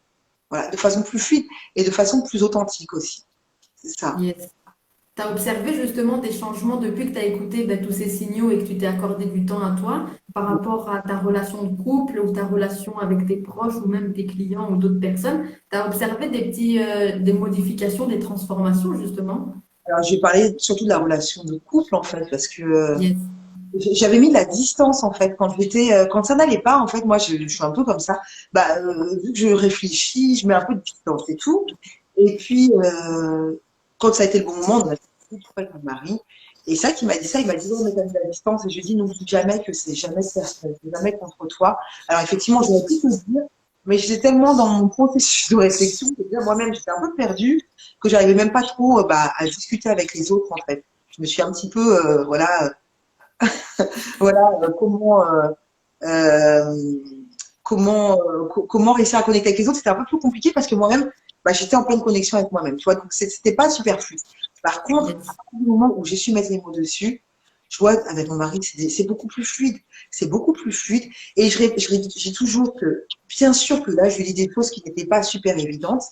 Voilà, de façon plus fluide et de façon plus authentique aussi. C'est ça. Yes. Tu as observé justement des changements depuis que tu as écouté tous ces signaux et que tu t'es accordé du temps à toi par rapport à ta relation de couple ou ta relation avec tes proches ou même tes clients ou d'autres personnes. Tu as observé des modifications, des transformations justement? Alors, je vais parler surtout de la relation de couple, en fait, parce que Yes. j'avais mis de la distance, en fait, quand ça n'allait pas, en fait, moi, je suis un peu comme ça. Bah, vu que je réfléchis, je mets un peu de distance et tout. Et puis, quand ça a été le bon moment, on a fait avec mon mari. Et ça, qui m'a dit ça, il m'a dit, on met de la distance. Et je lui ai dit, n'oublie jamais que c'est jamais personnel, c'est jamais contre toi. Alors, effectivement, j'aurais pu te le dire, mais j'étais tellement dans mon processus de réflexion, que dire moi-même, j'étais un peu perdue, que j'arrivais même pas trop, bah, à discuter avec les autres, en fait. Je me suis un petit peu, voilà, voilà, euh, comment réussir à connecter avec les autres, c'était un peu plus compliqué parce que moi-même, bah, j'étais en pleine connexion avec moi-même, tu vois, donc c'était pas super fluide. Par contre, à Yes. partir du moment où j'ai su mettre les mots dessus, je vois, avec mon mari, c'est beaucoup plus fluide, c'est beaucoup plus fluide, et j'ai toujours que, bien sûr que là, je lui dis des choses qui n'étaient pas super évidentes,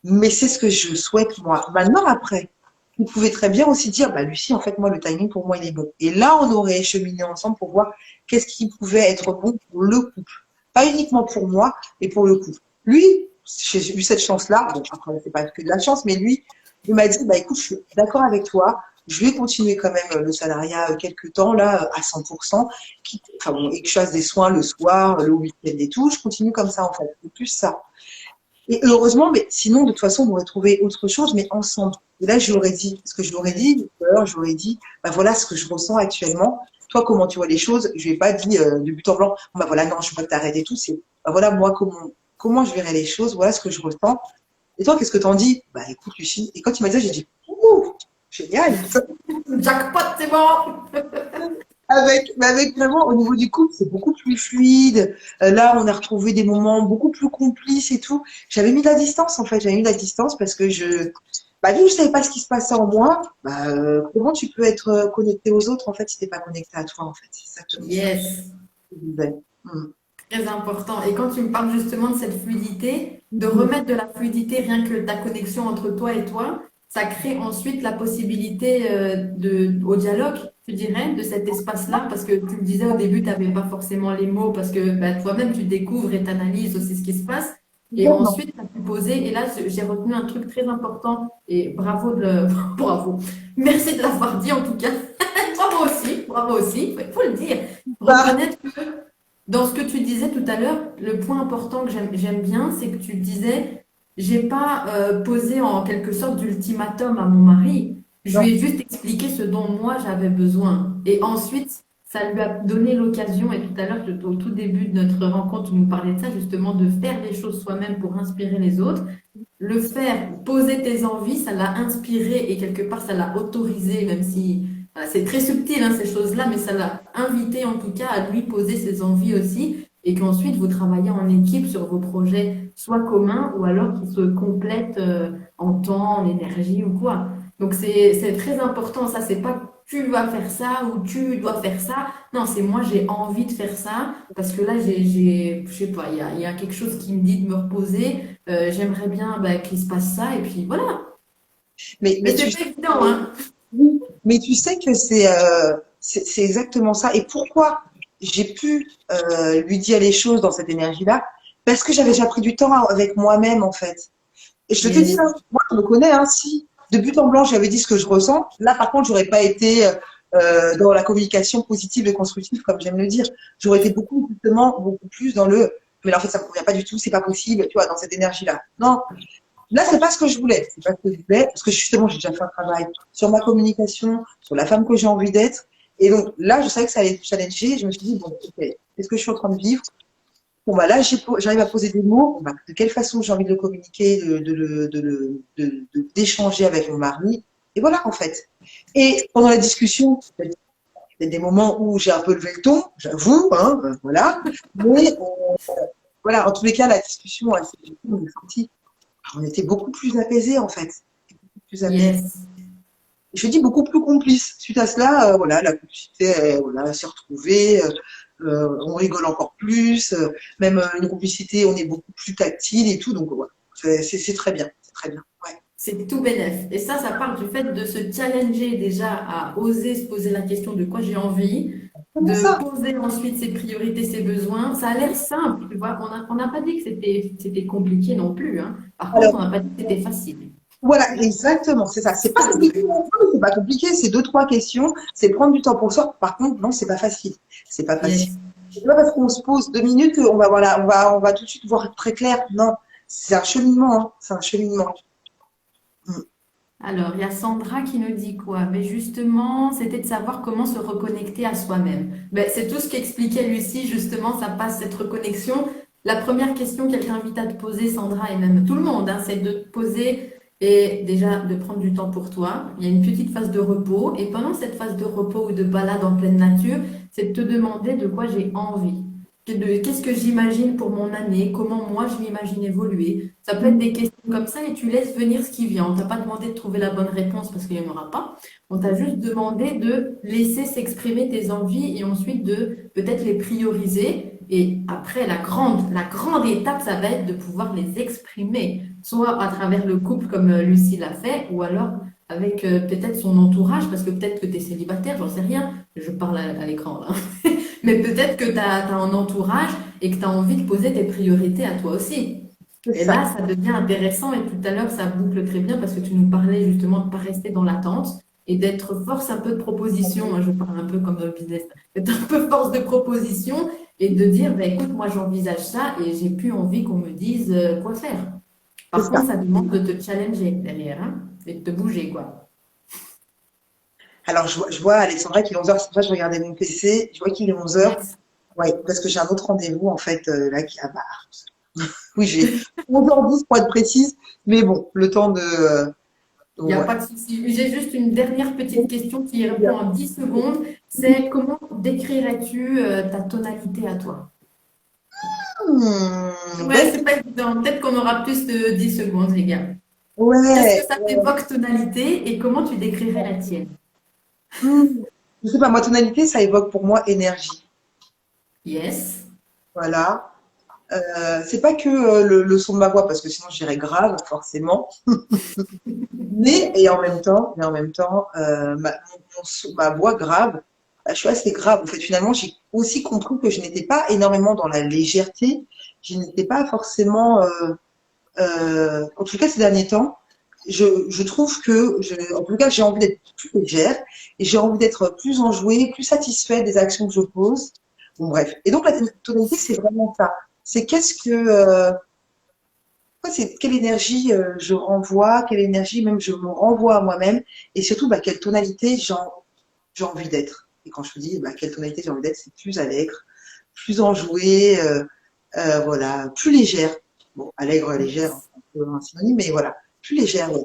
mais c'est ce que je souhaite moi. Maintenant, après, vous pouvez très bien aussi dire, bah, Lucie, en fait, moi, le timing, pour moi, il est bon. Et là, on aurait cheminé ensemble pour voir qu'est-ce qui pouvait être bon pour le couple. Pas uniquement pour moi, mais pour le couple. Lui, j'ai eu cette chance-là. Bon, après, c'est pas que de la chance, mais lui, il m'a dit, bah, écoute, je suis d'accord avec toi. Je vais continuer quand même le salariat quelques temps, là, à 100%. Enfin, bon, et que je fasse des soins le soir, le week-end et tout. Je continue comme ça, en fait. C'est plus ça. Et heureusement, mais sinon, de toute façon, on aurait trouvé autre chose, mais ensemble. Et là, je lui aurais dit, ce que je lui aurais dit, tout à l'heure, je lui aurais dit, bah voilà ce que je ressens actuellement. Toi, comment tu vois les choses? Je lui ai pas dit de but en blanc, bon, bah voilà, non, je vois que t'arrêtes et tout. C'est, bah voilà, moi, comment je verrais les choses, voilà ce que je ressens. Et toi, qu'est-ce que t'en dis? Bah écoute, Lucie. Et quand il m'a dit ça, j'ai dit, ouh, génial. Jackpot, c'est bon! Mais avec vraiment, au niveau du couple, c'est beaucoup plus fluide. Là, on a retrouvé des moments beaucoup plus complices et tout. J'avais mis de la distance, en fait. J'avais mis de la distance parce que bah, vu que je savais pas ce qui se passait en moi, bah, comment tu peux être connecté aux autres, en fait, si t'es pas connecté à toi, en fait. C'est exactement ça. Yes. Que je disais. Mm. Très important. Et quand tu me parles justement de cette fluidité, de Mm. remettre de la fluidité, rien que ta connexion entre toi et toi, ça crée ensuite la possibilité au dialogue, tu dirais, de cet espace-là, parce que tu me disais au début, tu n'avais pas forcément les mots, parce que bah, toi-même, tu découvres et tu analyses aussi ce qui se passe. Et Complètement. ensuite, tu as pu poser, et là, j'ai retenu un truc très important, et bravo, bravo. Merci de l'avoir dit en tout cas. Bravo aussi, il faut le dire. Bah, Reconnaître que dans ce que tu disais tout à l'heure, le point important que j'aime bien, c'est que tu disais, j'ai pas posé en quelque sorte d'ultimatum à mon mari. Je non. lui ai juste expliqué ce dont moi j'avais besoin. Et ensuite, ça lui a donné l'occasion, et tout à l'heure, au tout début de notre rencontre, tu nous parlais de ça, justement, de faire les choses soi-même pour inspirer les autres. Le faire, poser tes envies, ça l'a inspiré et quelque part, ça l'a autorisé, même si voilà, c'est très subtil, hein, ces choses-là, mais ça l'a invité en tout cas à lui poser ses envies aussi et qu'ensuite vous travaillez en équipe sur vos projets, soit communs ou alors qui se complètent en temps, en énergie ou quoi. Donc c'est très important, ça, c'est pas tu vas faire ça ou tu dois faire ça. Non, c'est moi j'ai envie de faire ça parce que là je sais pas, il y a quelque chose qui me dit de me reposer. J'aimerais bien bah, qu'il se passe ça et puis voilà. Mais Mais c'est pas évident, hein. oui, mais tu sais que c'est exactement ça. Et pourquoi j'ai pu lui dire les choses dans cette énergie-là? Parce que j'avais déjà pris du temps avec moi-même, en fait. Et je te dis, Yes. hein, moi, je me connais, hein, si de but en blanc, j'avais dit ce que je ressens. Là, par contre, j'aurais pas été dans la communication positive et constructive, comme j'aime le dire. J'aurais été beaucoup, justement, beaucoup plus dans mais en fait, ça me convient pas du tout, c'est pas possible, tu vois, dans cette énergie-là. Non, là, c'est pas ce que je voulais. C'est pas ce que je voulais, parce que justement, j'ai déjà fait un travail sur ma communication, sur la femme que j'ai envie d'être. Et donc, là, je savais que ça allait être challenger. Je me suis dit, bon, ok, qu'est-ce que je suis en train de vivre? Bon, bah là, j'arrive à poser des mots. Bon, bah, de quelle façon j'ai envie de le communiquer, d'échanger avec mon mari. Et voilà, en fait. Et pendant la discussion, il y a des moments où j'ai un peu levé le ton, j'avoue, hein, voilà. Mais voilà, en tous les cas, la discussion, on est sorti, on était beaucoup plus apaisés, en fait. Plus apaisés. Yes. Je dis beaucoup plus complices. Suite à cela, voilà, la complicité, voilà, s'est retrouvée. On rigole encore plus. Même une complicité, on est beaucoup plus tactile et tout. Donc voilà, c'est très bien, c'est très bien. Ouais. C'est tout bénef. Et ça part du fait de se challenger déjà à oser se poser la question de quoi j'ai envie, Comment de ça? poser ensuite ses priorités, ses besoins. Ça a l'air simple, tu vois. On n'a pas dit que c'était compliqué non plus, hein. Par contre, Alors on n'a pas dit que c'était facile. voilà, exactement, c'est ça. C'est pas compliqué, non plus, c'est pas compliqué. C'est deux trois questions. C'est prendre du temps pour soi. Par contre, non, c'est pas facile. C'est pas facile. Yes. C'est pas parce qu'on se pose 2 minutes qu'on va voilà, on va tout de suite voir très clair. Non, c'est un cheminement. Hein. C'est un cheminement. Mm. Alors, il y a Sandra qui nous dit quoi? Mais justement, c'était de savoir comment se reconnecter à soi-même. Ben, c'est tout ce qu'expliquait Lucie, justement, ça passe cette reconnexion. La première question qu'elle t'invite à te poser, Sandra, et même tout le monde, hein, c'est de te poser et déjà de prendre du temps pour toi. Il y a une petite phase de repos, et pendant cette phase de repos ou de balade en pleine nature, c'est de te demander de quoi j'ai envie. Qu'est-ce que j'imagine pour mon année, comment moi je m'imagine évoluer. Ça peut être des questions comme ça et tu laisses venir ce qui vient. On t'a pas demandé de trouver la bonne réponse parce qu'il n'y en aura pas. On t'a juste demandé de laisser s'exprimer tes envies et ensuite de peut-être les prioriser. Et après, la grande étape, ça va être de pouvoir les exprimer, soit à travers le couple comme Lucie l'a fait, ou alors avec peut-être son entourage, parce que peut-être que tu es célibataire, j'en sais rien. Je parle à l'écran là. Mais peut-être que tu as un entourage et que tu as envie de poser tes priorités à toi aussi. C'est Et ça. là, ça devient intéressant. Et tout à l'heure, ça boucle très bien parce que tu nous parlais justement de ne pas rester dans l'attente et d'être force un peu de proposition. Moi, je parle un peu comme dans le business. D'être un peu force de proposition et de dire, bah, écoute, moi, j'envisage ça et j'ai plus envie qu'on me dise quoi faire. C'est Par ça. contre, ça demande de te challenger derrière, hein, et de te bouger, quoi. Alors, je vois Alexandra qu'il est 11h. C'est pour ça que je regardais mon PC. Je vois qu'il est 11h. Yes. Oui, parce que j'ai un autre rendez-vous, en fait, là, qui ah bah, oui, j'ai 11h10 pour être précise. Mais bon, le temps de. Il n'y a Ouais. pas de souci. J'ai juste une dernière petite question qui répond en 10 secondes. C'est comment décrirais-tu ta tonalité à toi? Ouais, Belle. c'est pas évident. Peut-être qu'on aura plus de 10 secondes, les gars. Qu'est-ce que Ouais. ça t'évoque tonalité et comment tu décrirais la tienne? Hmm. Je sais pas, moi, tonalité, ça évoque pour moi énergie. Yes. Voilà. C'est pas que le son de ma voix, parce que sinon je dirais grave, forcément. Mais en même temps, ma voix grave, bah, je suis assez grave. En fait, finalement, j'ai aussi compris que je n'étais pas énormément dans la légèreté. Je n'étais pas forcément, en tout cas ces derniers temps, je trouve que, en tout cas, j'ai envie d'être plus légère et j'ai envie d'être plus enjouée, plus satisfaite des actions que je pose. Bon, bref. Et donc, la tonalité, c'est vraiment ça. C'est c'est quelle énergie je renvoie, quelle énergie même je me renvoie à moi-même, et surtout bah, quelle tonalité j'ai envie d'être. Et quand je te dis bah, quelle tonalité j'ai envie d'être, c'est plus allègre, plus enjouée, voilà, plus légère. Bon, allègre, légère, Yes. un peu un synonyme, mais voilà, plus légère. Ouais.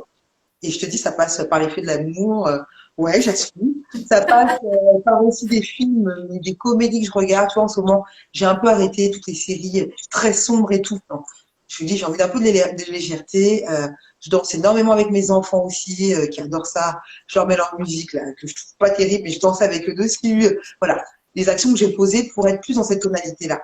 Et je te dis, ça passe par l'effet de l'amour. Ouais, j'assume. Ça passe par aussi des films, des comédies que je regarde. Tu vois, en ce moment, j'ai un peu arrêté toutes les séries très sombres et tout. Non. Je me dis, j'ai envie d'un peu de légèreté. Je danse énormément avec mes enfants aussi, qui adorent ça. Je leur mets leur musique, là, que je trouve pas terrible, mais je danse avec eux dessus. Voilà. Les actions que j'ai posées pour être plus dans cette tonalité-là.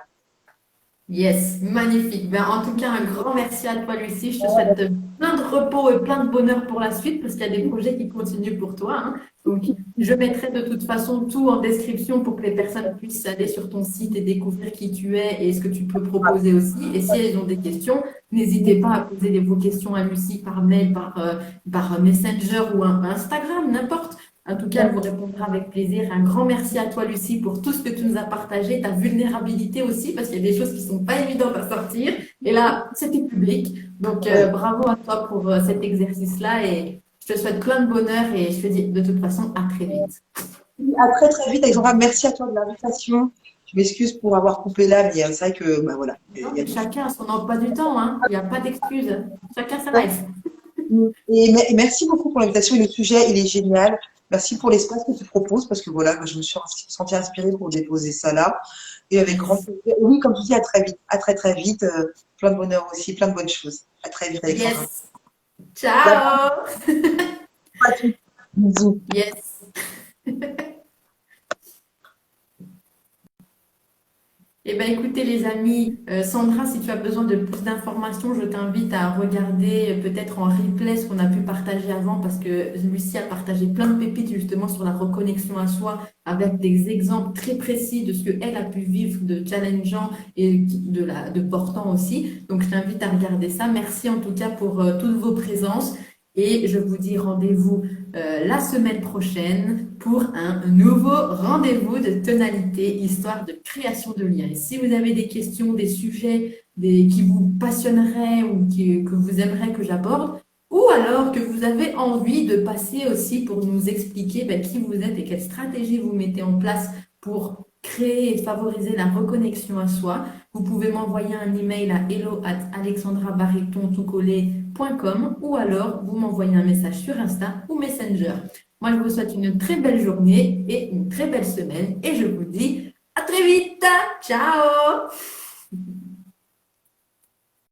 Yes, magnifique. Ben, en tout cas, un grand merci à toi, Lucie. Je te souhaite plein de repos et plein de bonheur pour la suite parce qu'il y a des projets qui continuent pour toi, hein. Donc, je mettrai de toute façon tout en description pour que les personnes puissent aller sur ton site et découvrir qui tu es et ce que tu peux proposer aussi. Et si elles ont des questions, n'hésitez pas à poser vos questions à Lucie par mail, par Messenger ou Instagram, n'importe. En tout cas, elle vous répondra avec plaisir. Un grand merci à toi, Lucie, pour tout ce que tu nous as partagé, ta vulnérabilité aussi, parce qu'il y a des choses qui sont pas évidentes à sortir. Et là, c'était public. Donc, bravo à toi pour cet exercice-là et je te souhaite plein de bonheur et je te dis de toute façon à très vite. À très très vite, Alexandra. Merci à toi de l'invitation. Je m'excuse pour avoir coupé là, mais c'est vrai que bah, voilà. Non, mais chacun a son emploi du temps, hein. Il n'y a pas d'excuses. Chacun sa life. Et merci beaucoup pour l'invitation et le sujet, il est génial. Merci pour l'espace que tu proposes parce que voilà, moi, je me suis sentie inspirée pour déposer ça là. Et avec grand Yes. plaisir. Et oui, comme tu dis, à très vite. À très très vite. Plein de bonheur aussi, plein de bonnes choses. À très vite, Alexandra. Yes. Bye Ciao. bye. Bisous. Yes. Eh bien, écoutez, les amis, Sandra, si tu as besoin de plus d'informations, je t'invite à regarder peut-être en replay ce qu'on a pu partager avant, parce que Lucie a partagé plein de pépites justement sur la reconnexion à soi, avec des exemples très précis de ce qu'elle a pu vivre de challengeant et de portant aussi. Donc, je t'invite à regarder ça. Merci en tout cas pour toutes vos présences. Et je vous dis rendez-vous la semaine prochaine pour un nouveau rendez-vous de tonalité, histoire de création de liens. Et si vous avez des questions, des sujets qui vous passionneraient ou que vous aimeriez que j'aborde, ou alors que vous avez envie de passer aussi pour nous expliquer qui vous êtes et quelle stratégie vous mettez en place pour créer et favoriser la reconnexion à soi, vous pouvez m'envoyer un email à hello@alexandrabarreton.com ou alors vous m'envoyez un message sur Insta ou Messenger. Moi, je vous souhaite une très belle journée et une très belle semaine et je vous dis à très vite. Ciao!